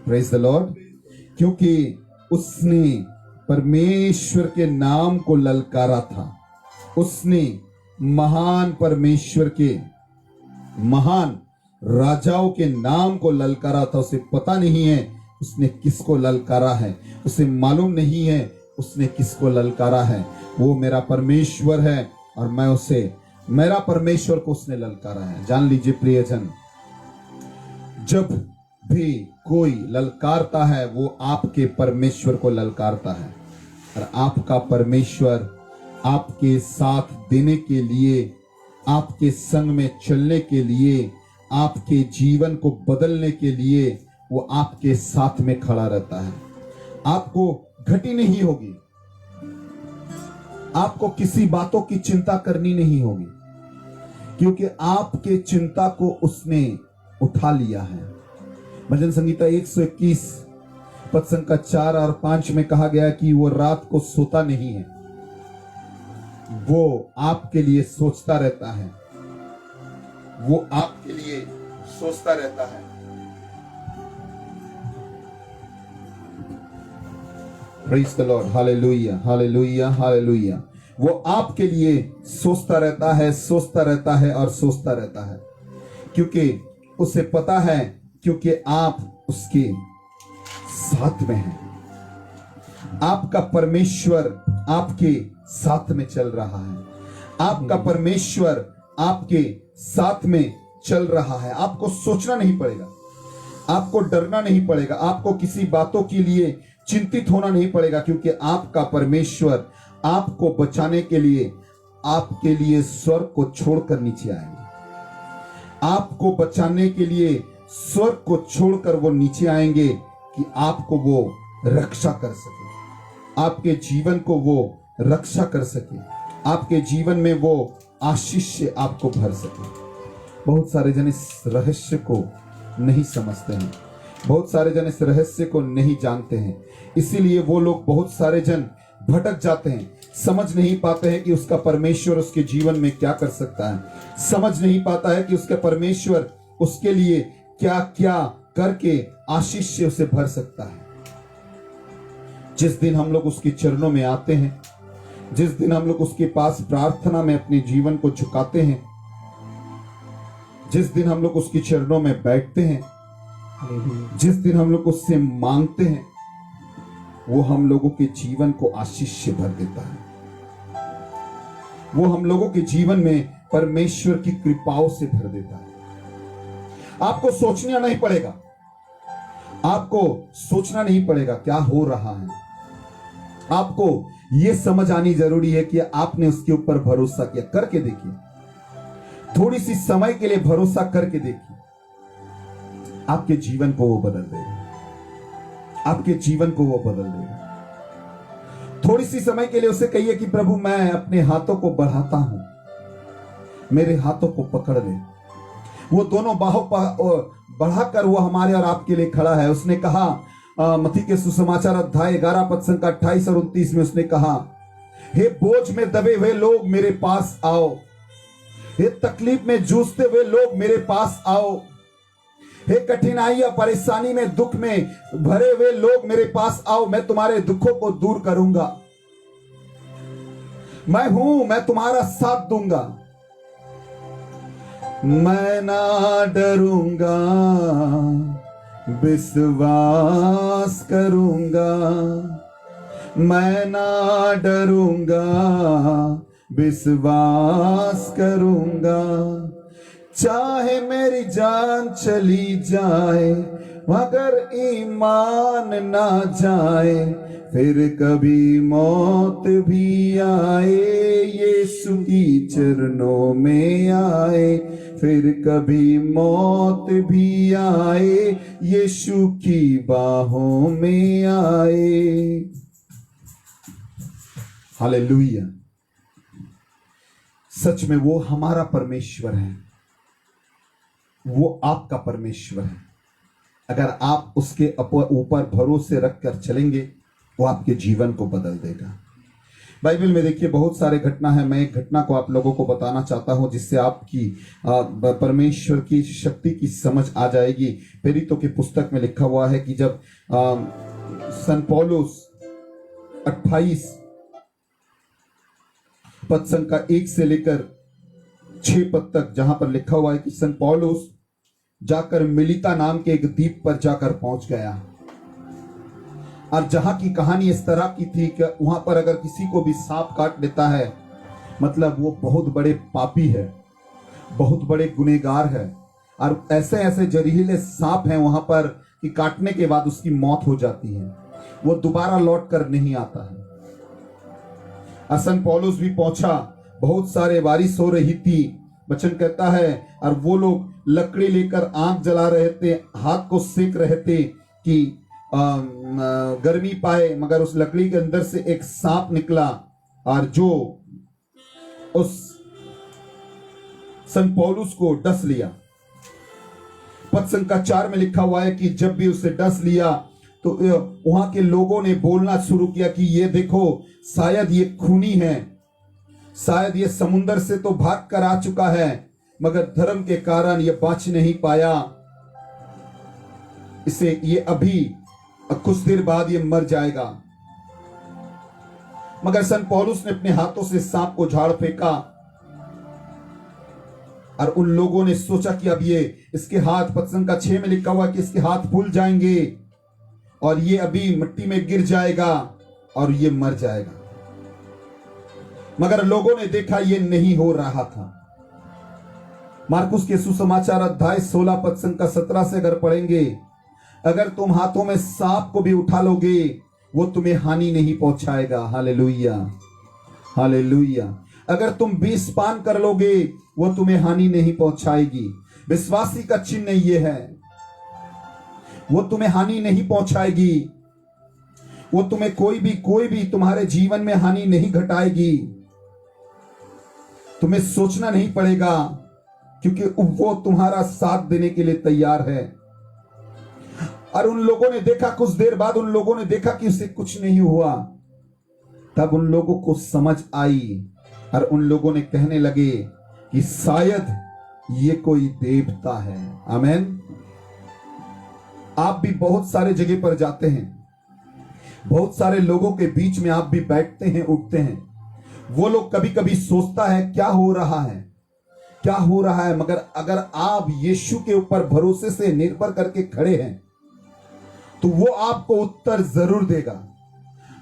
A: Praise the Lord. क्योंकि उसने परमेश्वर के नाम को ललकारा था। उसने महान परमेश्वर के, महान राजाओं के नाम को ललकारा था। उसे पता नहीं है उसने किसको ललकारा है, उसे मालूम नहीं है उसने किसको ललकारा है। वो मेरा परमेश्वर है और मैं उसे, मेरा परमेश्वर को उसने ललकारा है। जान लीजिए प्रियजन, जब भी कोई ललकारता है वो आपके परमेश्वर को ललकारता है, और आपका परमेश्वर आपके साथ देने के लिए, आपके संग में चलने के लिए, आपके जीवन को बदलने के लिए वो आपके साथ में खड़ा रहता है। आपको घटी नहीं होगी, आपको किसी बातों की चिंता करनी नहीं होगी, क्योंकि आपके चिंता को उसने उठा लिया है। भजन संगीता 121 पद संख्या 4 और 5 में कहा गया कि वो रात को सोता नहीं है, वो आपके लिए सोचता रहता है, वो आपके लिए सोचता रहता है। Praise the Lord. Hallelujah. Hallelujah. Hallelujah. वो आपके लिए सोचता रहता है, सोचता रहता है और सोचता रहता है, क्योंकि उसे पता है, क्योंकि आप उसके साथ में हैं। आपका परमेश्वर आपके साथ में चल रहा है। आपका परमेश्वर आपके साथ में चल रहा है। आपको सोचना नहीं पड़ेगा, आपको डरना नहीं पड़ेगा, आपको किसी बातों के लिए चिंतित होना नहीं पड़ेगा, क्योंकि आपका परमेश्वर आपको बचाने के लिए आपके लिए स्वर्ग को छोड़कर नीचे आएंगे। आपको बचाने के लिए स्वर्ग को छोड़कर वो नीचे आएंगे कि आपको वो रक्षा कर सके, आपके जीवन को वो रक्षा कर सके, आपके जीवन में वो आशीष से आपको भर सके। बहुत सारे जन इस रहस्य को नहीं समझते हैं, बहुत सारे जन इस रहस्य को नहीं जानते हैं, इसीलिए वो लोग, बहुत सारे जन भटक जाते हैं, समझ नहीं पाते हैं कि उसका परमेश्वर उसके जीवन में क्या कर सकता है, समझ नहीं पाता है कि उसका परमेश्वर उसके लिए क्या क्या करके आशीष से उसे भर सकता है। जिस दिन हम लोग उसके चरणों में आते हैं, जिस दिन हम लोग उसके पास प्रार्थना में अपने जीवन को झुकाते हैं, जिस दिन हम लोग उसके चरणों में बैठते हैं, जिस दिन हम लोग उससे मांगते हैं, वो हम लोगों के जीवन को आशीष से भर देता है। वो हम लोगों के जीवन में परमेश्वर की कृपाओं से भर देता है। आपको सोचना नहीं पड़ेगा, आपको सोचना नहीं पड़ेगा क्या हो रहा है। आपको यह समझ आनी जरूरी है कि आपने उसके ऊपर भरोसा किया। करके देखिए, थोड़ी सी समय के लिए भरोसा करके देखिए, आपके जीवन को वो बदल देगा। आपके जीवन को वो बदल देगा। थोड़ी सी समय के लिए उसे कहिए कि प्रभु मैं अपने हाथों को बढ़ाता हूं, मेरे हाथों को पकड़ ले। वो दोनों बाहों बढ़ाकर वो हमारे और आपके लिए खड़ा है। उसने कहा मत्ती के सुसमाचार अध्याय 11 पद संख्या 28 और 29 में उसने कहा, हे बोझ में दबे हुए लोग मेरे पास आओ, हे तकलीफ में जूझते हुए लोग मेरे पास आओ, हे कठिनाइयां परेशानी में दुख में भरे हुए लोग मेरे पास आओ, मैं तुम्हारे दुखों को दूर करूंगा। मैं हूं, मैं तुम्हारा साथ दूंगा। मैं ना डरूंगा, विश्वास करूंगा। मैं ना डरूंगा, विश्वास करूंगा। चाहे मेरी जान चली जाए मगर ईमान ना जाए, फिर कभी मौत भी आए यीशु की चरणों में आए, फिर कभी मौत भी आए यीशु की बाहों में आए। हालेलुया। सच में वो हमारा परमेश्वर है, वो आपका परमेश्वर है। अगर आप उसके ऊपर भरोसे रखकर चलेंगे, वो आपके जीवन को बदल देगा। बाइबल में देखिए बहुत सारे घटना है। मैं एक घटना को आप लोगों को बताना चाहता हूं जिससे आपकी परमेश्वर की शक्ति की समझ आ जाएगी। प्रेरितों की पुस्तक में लिखा हुआ है कि जब सन पौलुस 28 पद संख्या 1 से लेकर 6 पद तक, जहां पर लिखा हुआ है कि सन पौलुस जाकर मिलिता नाम के एक द्वीप पर जाकर पहुंच गया, और जहां की कहानी इस तरह की थी कि वहां पर अगर किसी को भी सांप काट लेता है, मतलब वो बहुत बड़े पापी है, बहुत बड़े गुनहगार है, और ऐसे ऐसे जहरीले सांप हैं वहां पर कि काटने के बाद उसकी मौत हो जाती है, वो दोबारा लौट कर नहीं आता है। सन पौलुस भी पहुंचा, बहुत सारे बारिश हो रही थी, वचन कहता है, और वो लोग लकड़ी लेकर आग जला रहे थे, हाथ को सेक रहे थे कि गर्मी पाए, मगर उस लकड़ी के अंदर से एक सांप निकला और जो उस सन पौलुस को डस लिया। पद संख्या 4 में लिखा हुआ है कि जब भी उसे डस लिया तो वहां के लोगों ने बोलना शुरू किया कि ये देखो, शायद ये खूनी है, शायद ये समुंदर से तो भाग कर आ चुका है, मगर धर्म के कारण ये बच नहीं पाया, इसे ये अभी कुछ देर बाद ये मर जाएगा। मगर सन पौलुस ने अपने हाथों से सांप को झाड़ फेंका, और उन लोगों ने सोचा कि अब ये इसके हाथ, पद संख्या 6 में लिखा हुआ कि इसके हाथ फूल जाएंगे और ये अभी मिट्टी में गिर जाएगा और ये मर जाएगा। मगर लोगों ने देखा ये नहीं हो रहा था। मार्कुस के सुसमाचार अध्याय 16 पद संख्या 17 से अगर पढ़ेंगे, अगर तुम हाथों में सांप को भी उठा लोगे वो तुम्हें हानि नहीं पहुंचाएगा। Hallelujah, hallelujah. अगर तुम विष पान कर लोगे वो तुम्हें हानि नहीं पहुंचाएगी। विश्वासी का चिन्ह ये है, वो तुम्हें हानि नहीं पहुंचाएगी, वो तुम्हें कोई भी तुम्हारे जीवन में हानि नहीं घटाएगी। तुम्हें सोचना नहीं पड़ेगा, क्योंकि वो तुम्हारा साथ देने के लिए तैयार है। और उन लोगों ने देखा, कुछ देर बाद उन लोगों ने देखा कि उसे कुछ नहीं हुआ। तब उन लोगों को समझ आई और उन लोगों ने कहने लगे कि शायद ये कोई देवता है। आमीन। आप भी बहुत सारे जगह पर जाते हैं, बहुत सारे लोगों के बीच में आप भी बैठते हैं, उठते हैं। वो लोग कभी कभी सोचता है क्या हो रहा है, क्या हो रहा है, मगर अगर आप यीशु के ऊपर भरोसे से निर्भर करके खड़े हैं तो वो आपको उत्तर जरूर देगा।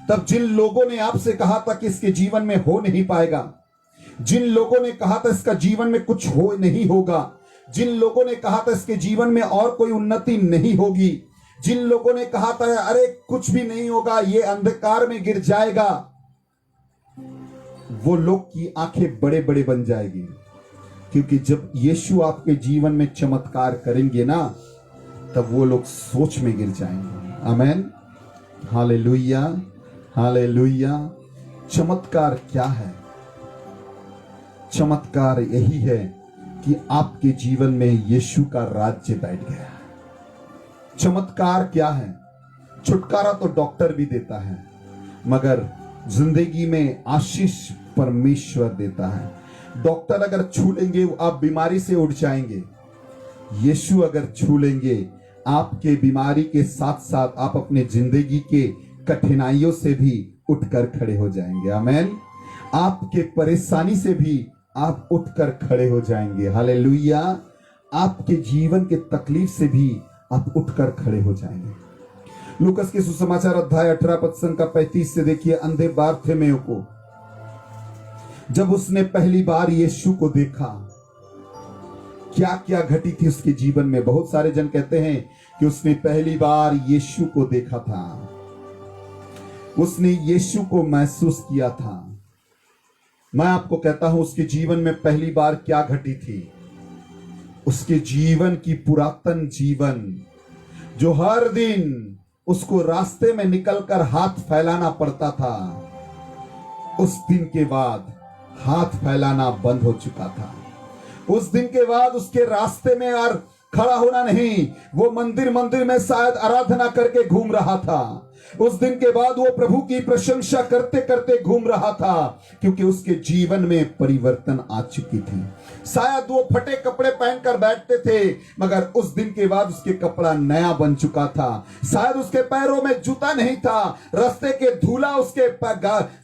A: तब जिन लोगों ने आपसे कहा था कि इसके जीवन में हो नहीं पाएगा, जिन लोगों ने कहा था इसका जीवन में कुछ हो नहीं होगा, जिन लोगों ने कहा था इसके जीवन में और कोई उन्नति नहीं होगी, जिन लोगों ने कहा था अरे कुछ भी नहीं होगा, ये अंधकार में गिर जाएगा, वो लोग की आंखें बड़े बड़े बन जाएगी। क्योंकि जब यीशु आपके जीवन में चमत्कार करेंगे ना, तब वो लोग सोच में गिर जाएंगे। आमेन, हालेलुया, हालेलुया। चमत्कार क्या है? चमत्कार यही है कि आपके जीवन में यीशु का राज्य बैठ गया। चमत्कार क्या है? छुटकारा तो डॉक्टर भी देता है, मगर जिंदगी में आशीष परमेश्वर देता है। डॉक्टर अगर छू लेंगे आप बीमारी से उठ जाएंगे, यीशु अगर छू लेंगे आपके बीमारी के साथ साथ आप अपने जिंदगी के कठिनाइयों से भी उठकर खड़े हो जाएंगे। आमेन। आपके परेशानी से भी आप उठकर खड़े हो जाएंगे। हालेलुया। आपके जीवन के तकलीफ से भी आप उठकर खड़े हो जाएंगे। लूकस के सुसमाचार अध्याय 18 पद संख्या 35 से देखिए, अंधे बारथेमेव को जब उसने पहली बार यीशु को देखा, क्या क्या घटी थी उसके जीवन में। बहुत सारे जन कहते हैं कि उसने पहली बार यीशु को देखा था, उसने यीशु को महसूस किया था। मैं आपको कहता हूं उसके जीवन में पहली बार क्या घटी थी। उसके जीवन की पुरातन जीवन, जो हर दिन उसको रास्ते में निकलकर हाथ फैलाना पड़ता था, उस दिन के बाद हाथ फैलाना बंद हो चुका था। उस दिन के बाद उसके रास्ते में और खड़ा होना नहीं, वो मंदिर में शायद आराधना करके घूम रहा था। उस दिन के बाद वो प्रभु की प्रशंसा करते करते घूम रहा था, क्योंकि उसके जीवन में परिवर्तन आ चुकी थी। शायद वो फटे कपड़े पहनकर बैठते थे, मगर उस दिन के बाद उसके कपड़ा नया बन चुका था। शायद उसके पैरों में जूता नहीं था, रास्ते के धूला उसके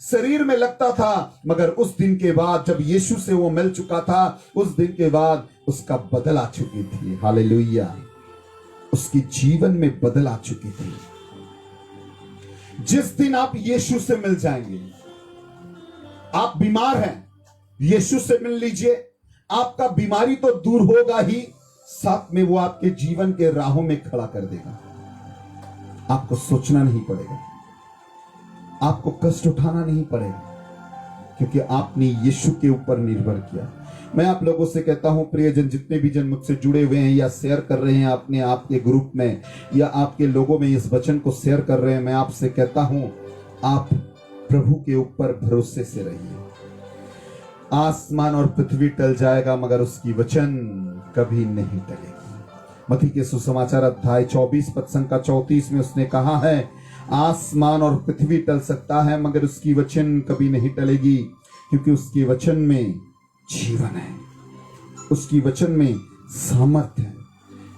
A: शरीर में लगता था, मगर उस दिन के बाद जब यीशु से वो मिल चुका था, उस दिन के बाद उसका बदल आ चुकी थी। हालेलुया। उसके जीवन में बदल आ चुकी थी। जिस दिन आप यीशु से मिल जाएंगे, आप बीमार हैं, यीशु से मिल लीजिए, आपका बीमारी तो दूर होगा ही, साथ में वो आपके जीवन के राहों में खड़ा कर देगा। आपको सोचना नहीं पड़ेगा, आपको कष्ट उठाना नहीं पड़ेगा, क्योंकि आपने यीशु के ऊपर निर्भर किया। मैं आप लोगों से कहता हूं, प्रियजन, जितने भी जन मुझसे जुड़े हुए हैं या शेयर कर रहे हैं अपने आपके ग्रुप में या आपके लोगों में इस वचन को शेयर कर रहे हैं, मैं आपसे कहता हूं, आप प्रभु के ऊपर भरोसे से रहिए। आसमान और पृथ्वी टल जाएगा, मगर उसकी वचन कभी नहीं टलेगी। मत्ती के सुसमाचार अध्याय 24 पद संख्या 34 में उसने कहा है, आसमान और पृथ्वी टल सकता है, मगर उसकी वचन कभी नहीं टलेगी, क्योंकि उसके वचन में जीवन है, उसकी वचन में सामर्थ्य है,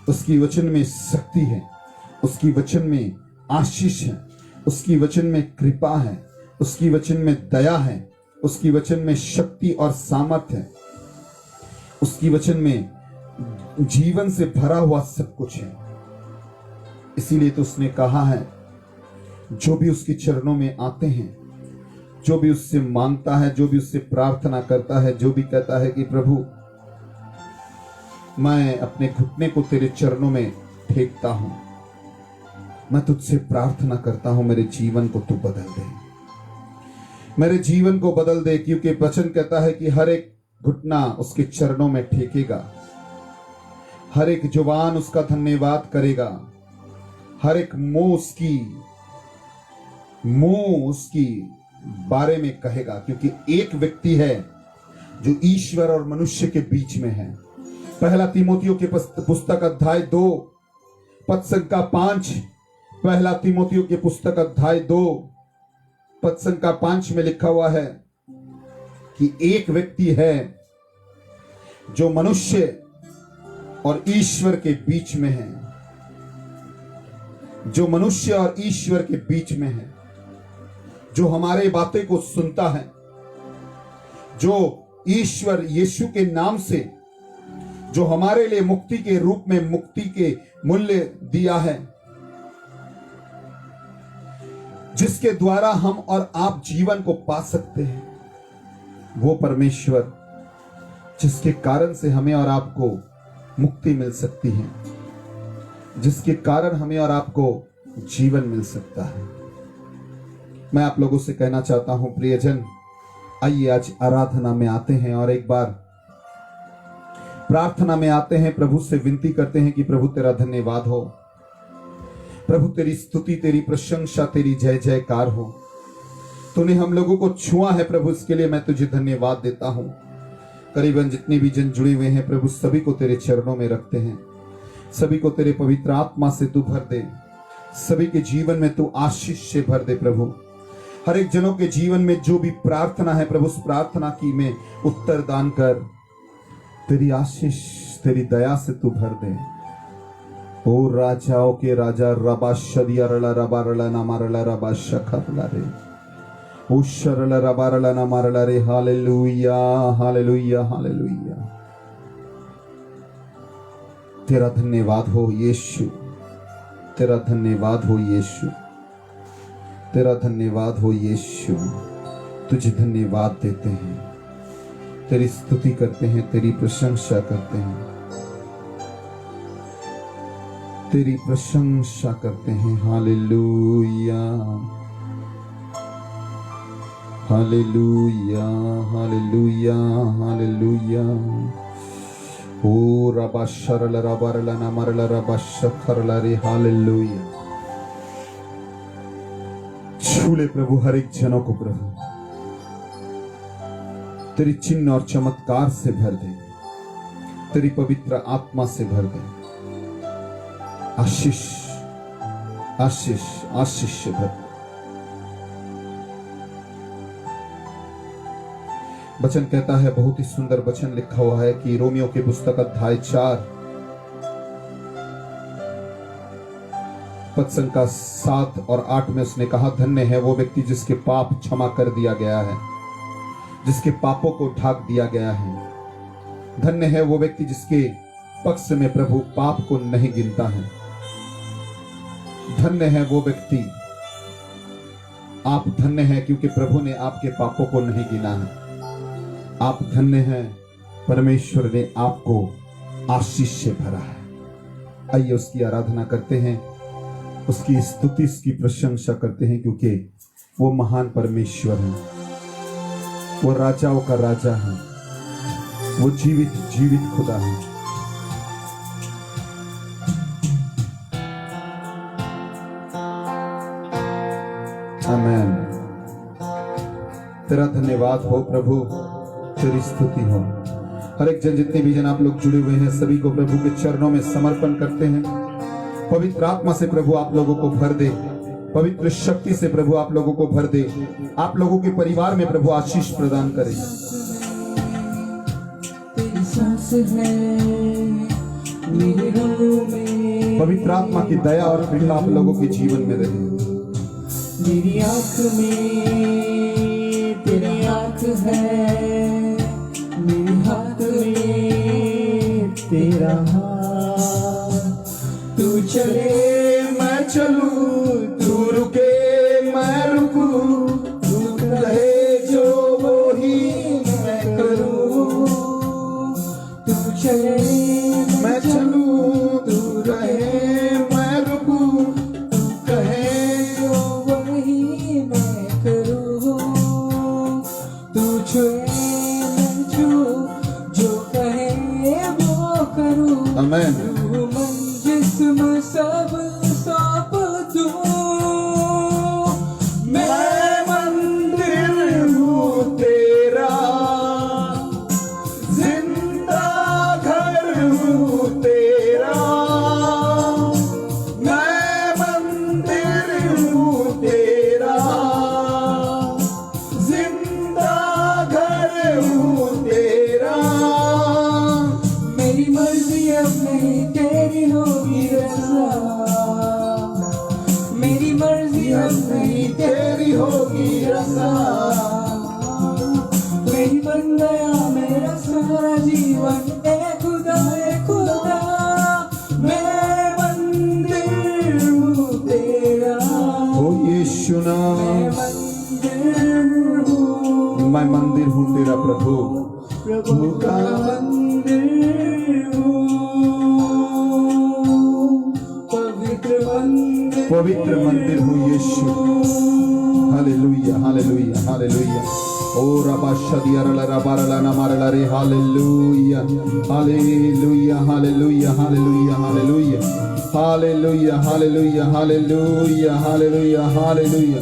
A: उसकी वचन में शक्ति है, उसकी वचन में आशीष है, उसकी वचन में कृपा है, उसकी वचन में दया है, उसकी वचन में शक्ति और सामर्थ्य है, उसकी वचन में जीवन से भरा हुआ सब कुछ है। इसीलिए तो उसने कहा है, जो भी उसके चरणों में आते हैं, जो भी उससे मांगता है, जो भी उससे प्रार्थना करता है, जो भी कहता है कि प्रभु मैं अपने घुटने को तेरे चरणों में फेंकता हूं, मैं तुझसे प्रार्थना करता हूं, मेरे जीवन को तू बदल दे, मेरे जीवन को बदल दे। क्योंकि वचन कहता है कि हर एक घुटना उसके चरणों में ठेकेगा, हर एक जुबान उसका धन्यवाद करेगा, हर एक मुंह उसकी बारे में कहेगा। क्योंकि एक व्यक्ति है जो ईश्वर और मनुष्य के बीच में है। पहला तीमुथियों की पुस्तक अध्याय 2 पद संख्या 5, पहला तीमुथियों की पुस्तक अध्याय 2 पद संख्या 5 में लिखा हुआ है कि एक व्यक्ति है जो मनुष्य और ईश्वर के बीच में है, जो मनुष्य और ईश्वर के बीच में है, जो हमारे बातें को सुनता है, जो ईश्वर यीशु के नाम से जो हमारे लिए मुक्ति के रूप में मुक्ति के मूल्य दिया है, जिसके द्वारा हम और आप जीवन को पा सकते हैं, वो परमेश्वर जिसके कारण से हमें और आपको मुक्ति मिल सकती है, जिसके कारण हमें और आपको जीवन मिल सकता है। मैं आप लोगों से कहना चाहता हूं प्रियजन, आइए आज आराधना में आते हैं और एक बार प्रार्थना में आते हैं, प्रभु से विनती करते हैं कि प्रभु तेरा धन्यवाद हो, प्रभु तेरी स्तुति, तेरी प्रशंसा, तेरी जय जयकार हो। तूने हम लोगों को छुआ है प्रभु, इसके लिए मैं तुझे धन्यवाद देता हूं। करीबन जितने भी जन जुड़े हुए हैं प्रभु, सभी को तेरे चरणों में रखते हैं, सभी को तेरे पवित्र आत्मा से तू भर दे, सभी के जीवन में तू आशीष से भर दे प्रभु। हर एक जनों के जीवन में जो भी प्रार्थना है प्रभु, उस प्रार्थना की में उत्तर दान कर, तेरी आशीष, तेरी दया से तू भर दे। ओ राजाओं के राजा, रबा शदिया रला रबा रला ना मारला रबा शखरला रे, ओ शरला रबा रला ना मारला रे। Hallelujah, hallelujah, hallelujah. तेरा धन्यवाद हो यीशु, तेरा धन्यवाद हो यीशु, तेरा धन्यवाद हो यीशु। तुझे धन्यवाद देते हैं, तेरी स्तुति करते हैं, तेरी प्रशंसा करते हैं, तेरी प्रशंसा करते हैं। Hallelujah, hallelujah, hallelujah, hallelujah. ओ रबा शरला रबा रला ना मरला रबा शखरला रे। हालेलुया। छू ले प्रभु हर एक जनों को प्रभु, तेरी चिन्ह और चमत्कार से भर दे, तेरी पवित्र आत्मा से भर दे। आशीष, आशीष, आशीष से भर दे। वचन कहता है, बहुत ही सुंदर वचन लिखा हुआ है कि रोमियो के पुस्तक अध्याय 4 पद संख्या 7 और 8 में उसने कहा, धन्य है वो व्यक्ति जिसके पाप क्षमा कर दिया गया है, जिसके पापों को ढाक दिया गया है। धन्य है वो व्यक्ति जिसके पक्ष में प्रभु पाप को नहीं गिनता है। धन्य है वो व्यक्ति, आप धन्य हैं क्योंकि प्रभु ने आपके पापों को नहीं गिना है। आप धन्य हैं, परमेश्वर ने आपको आशीष से भरा है। आइए उसकी आराधना करते हैं, उसकी स्तुति, उसकी प्रशंसा करते हैं, क्योंकि वो महान परमेश्वर है, वो राजाओं का राजा है, वो जीवित जीवित खुदा है। आमेन। तेरा धन्यवाद हो प्रभु, तेरी स्तुति हो। हर एक जन, जितने भी जन आप लोग जुड़े हुए हैं, सभी को प्रभु के चरणों में समर्पण करते हैं। पवित्र आत्मा से प्रभु आप लोगों को भर दे, पवित्र शक्ति से प्रभु आप लोगों को भर दे, आप लोगों के परिवार में प्रभु आशीष प्रदान करे। पवित्र आत्मा की दया और कृपा आप लोगों के जीवन में रहे।
D: मेरी आंख में तेरी आंख है, मेरे हाथ में तेरा हाथ। तू चले मैं चलूं, तू रुके मैं रुकूं, तू कहे जो वो ही मैं करूं। तू चले मैं चलूं, तू रहे मैं रुकूं, तू कहे जो वही मैं करूं। तू छुए मैं छू, जो कहे वो करूं।
A: आमेन।
D: तू मन जिस्म सब सौंप दूं। मैं मंदिर हूँ तेरा, जिंदा घर हूँ तेरा। मैं मंदिर हूँ तेरा, जिंदा घर हूँ तेरा। मेरी मर्जी अब नहीं तेरी होगी रज़ा, मेरी मर्जी अब नहीं तेरी होगी रज़ा। मेरी बन गया मेरा सारा जीवन, ए खुदा, ए खुदा। मैं मंदिर हूँ तेरा।
A: ओ यीशु नाम पवित्र मंदिर हो यीशु। Hallelujah hallelujah hallelujah. ओ रबा शदियारला रबारला नमारला रे hallelujah hallelujah hallelujah hallelujah hallelujah hallelujah hallelujah hallelujah hallelujah hallelujah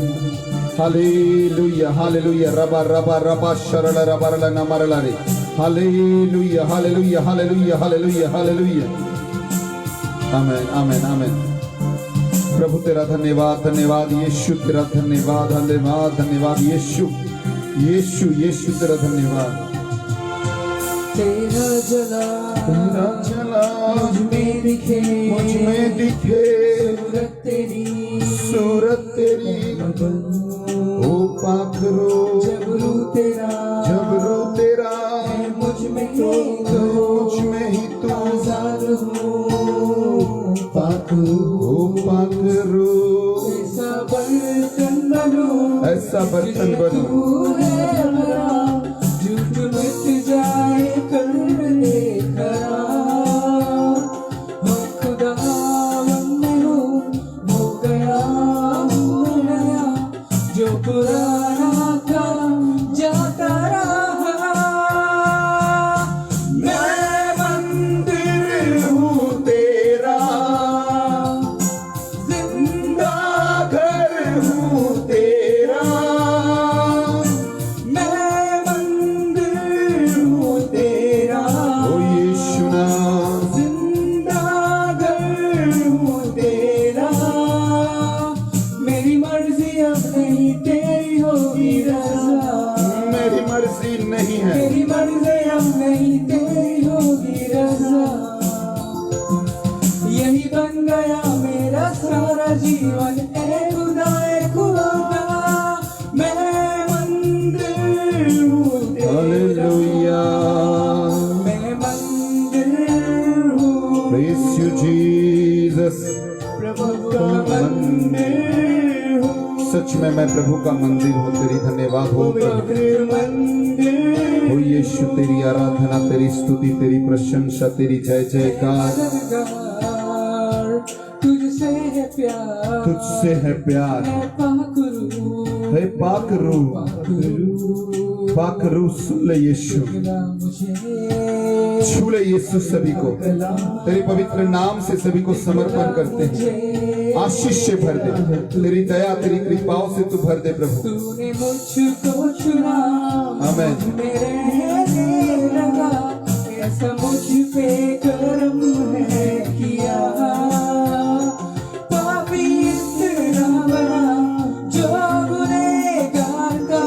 A: hallelujah hallelujah रबा रबा रबा शरला रबारला नमारला रे hallelujah hallelujah hallelujah hallelujah hallelujah. Amen amen amen. प्रभु तेरा धन्यवाद धन्यवाद यीशु, तेरा धन्यवाद धन्यवाद धन्यवाद यीशु यीशु यीशु तेरा धन्यवाद।
D: तेरा जला
A: मुझ
D: में दिखे
A: दिखे
D: सूरत तेरी
A: ओ पाखरो
D: जबरू तेरा
A: है
D: मुझ में ही
A: तू
D: आजाद हूँ
A: ओ पाखरो
D: ऐसा बर्तन बनूं
A: ऐसा बर्तन बनूं
D: है मेरा, झूठ मिट जाए कर ले खरा। हो खुदा मैं हूँ, हो गया हूँ नया, जो पुराना था जाता रहा। मैं मंदिर हूँ तेरा, जिंदा घर हूँ तेरा। मैं मंदिर हूँ तेरा,
A: ओ यीशु नाम
D: जिंदा घर हूँ तेरा। मेरी मर्जी अब नहीं तेरी होगी रज़ा,
A: मेरी मर्जी नहीं है
D: मेरी मर्जी अब नहीं तेरी होगी रज़ा। यही बन गया मेरा सारा जीवन, ए खुदा मैं मंदिर हूँ तेरा।
A: हालेलुया।
D: मैं मंदिर हूँ
A: Praise you Jesus।
D: प्रभु का मंदिर हूँ,
A: सच में मैं प्रभु का मंदिर हूँ। तेरी धन्यवाद हो प्रभु।
D: पवित्र मंदिर
A: ओ यीशु तेरी आराधना, तेरी स्तुति, तेरी प्रशंसा, तेरी जय जयकार।
D: मददगार, तुझसे है प्यार,
A: तुझसे है प्यार।
D: मैं पाक रूह,
A: हे पाक रूह, पाक रूह सुन ले यीशु,
D: मिला मुझे
A: छू ले यीशु सभी को। तेरे पवित्र नाम से सभी को समर्पण करते हैं। आशीष से भर दे, तेरी दया तेरी कृपाओं से तू भर दे प्रभु।
D: तूने मुझको चुना,
A: आमेन।
D: मेरे रहने लगा, ऐसा मुझ पे करम है किया। पापी इतना बड़ा जो गुनहगार का,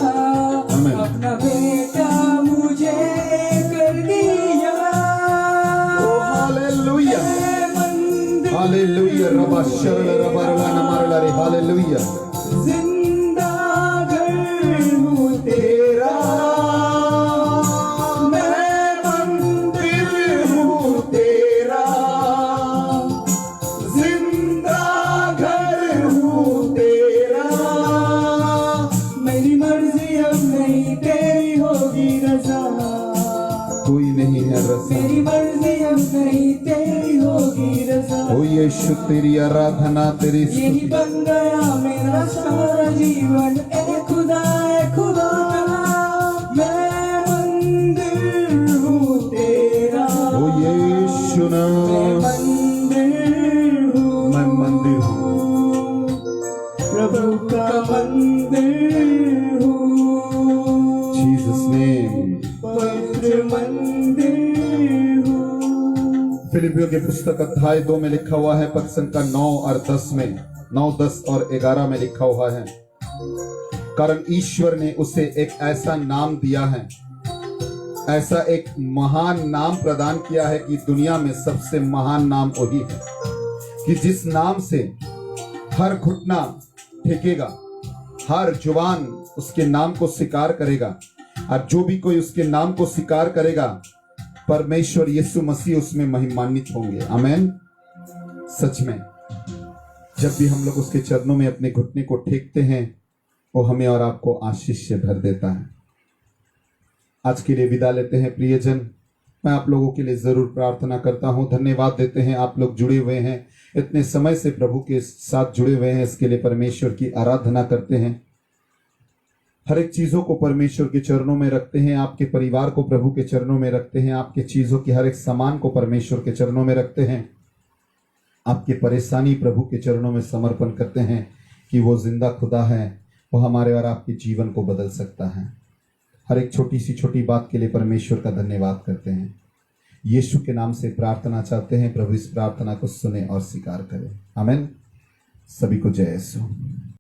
A: आमेन।
D: अपना बेटा मुझे कर दिया।
A: ओ हालेलुया
D: मैं मंदिर
A: हालेलुया। रबा शरल रबरला नमरला रे हालेलुया।
D: जिंदा घर हूँ तेरा, मैं मंदिर हूँ तेरा। जिंदा घर हूँ तेरा, मेरी मर्जी अब नहीं तेरी होगी रज़ा।
A: कोई नहीं है रसा।
D: मेरी मर्जी अब नहीं तेरी होगी रज़ा।
A: ओ यीशु तेरी आराधना, तेरी
D: यही
A: स्तुति।
D: बन गया मेरा सारा जीवन, ए खुदा मैं मंदिर हूँ तेरा।
A: ओ यीशु
D: मैं
A: नाम
D: मंदिर हूँ,
A: मैं मंदिर हूँ।
D: प्रभु का मंदिर हूँ,
A: जीसस नेम।
D: पवित्र मंदिर हूँ।
A: फिलिपियों के पुस्तक अध्याय 2 में लिखा हुआ है, पद संख्या 9 और 10 में, 9, 10 और 11 में लिखा हुआ है, कारण ईश्वर ने उसे एक ऐसा नाम दिया है, ऐसा एक महान नाम प्रदान किया है कि दुनिया में सबसे महान नाम वही है, कि जिस नाम से हर घुटना टेकेगा, हर जुबान उसके नाम को स्वीकार करेगा, और जो भी कोई उसके नाम को स्वीकार करेगा, परमेश्वर यीशु मसीह उसमें महिमान्वित होंगे। आमेन। सच में जब भी हम लोग उसके चरणों में अपने घुटने को टेकते हैं, वो हमें और आपको आशीष से भर देता है। आज के लिए विदा लेते हैं प्रियजन। मैं आप लोगों के लिए जरूर प्रार्थना करता हूं। धन्यवाद देते हैं, आप लोग जुड़े हुए हैं, इतने समय से प्रभु के साथ जुड़े हुए हैं, इसके लिए परमेश्वर की आराधना करते हैं। हर एक चीजों को परमेश्वर के चरणों में रखते हैं, आपके परिवार को प्रभु के चरणों में रखते हैं, आपके चीजों की हर एक सामान को परमेश्वर के चरणों में रखते हैं, आपकी परेशानी प्रभु के चरणों में समर्पण करते हैं कि वो जिंदा खुदा है, वो हमारे और आपके जीवन को बदल सकता है। हर एक छोटी सी छोटी बात के लिए परमेश्वर का धन्यवाद करते हैं। यीशु के नाम से प्रार्थना चाहते हैं, प्रभु इस प्रार्थना को सुने और स्वीकार करें। आमीन। सभी को जय यीशु।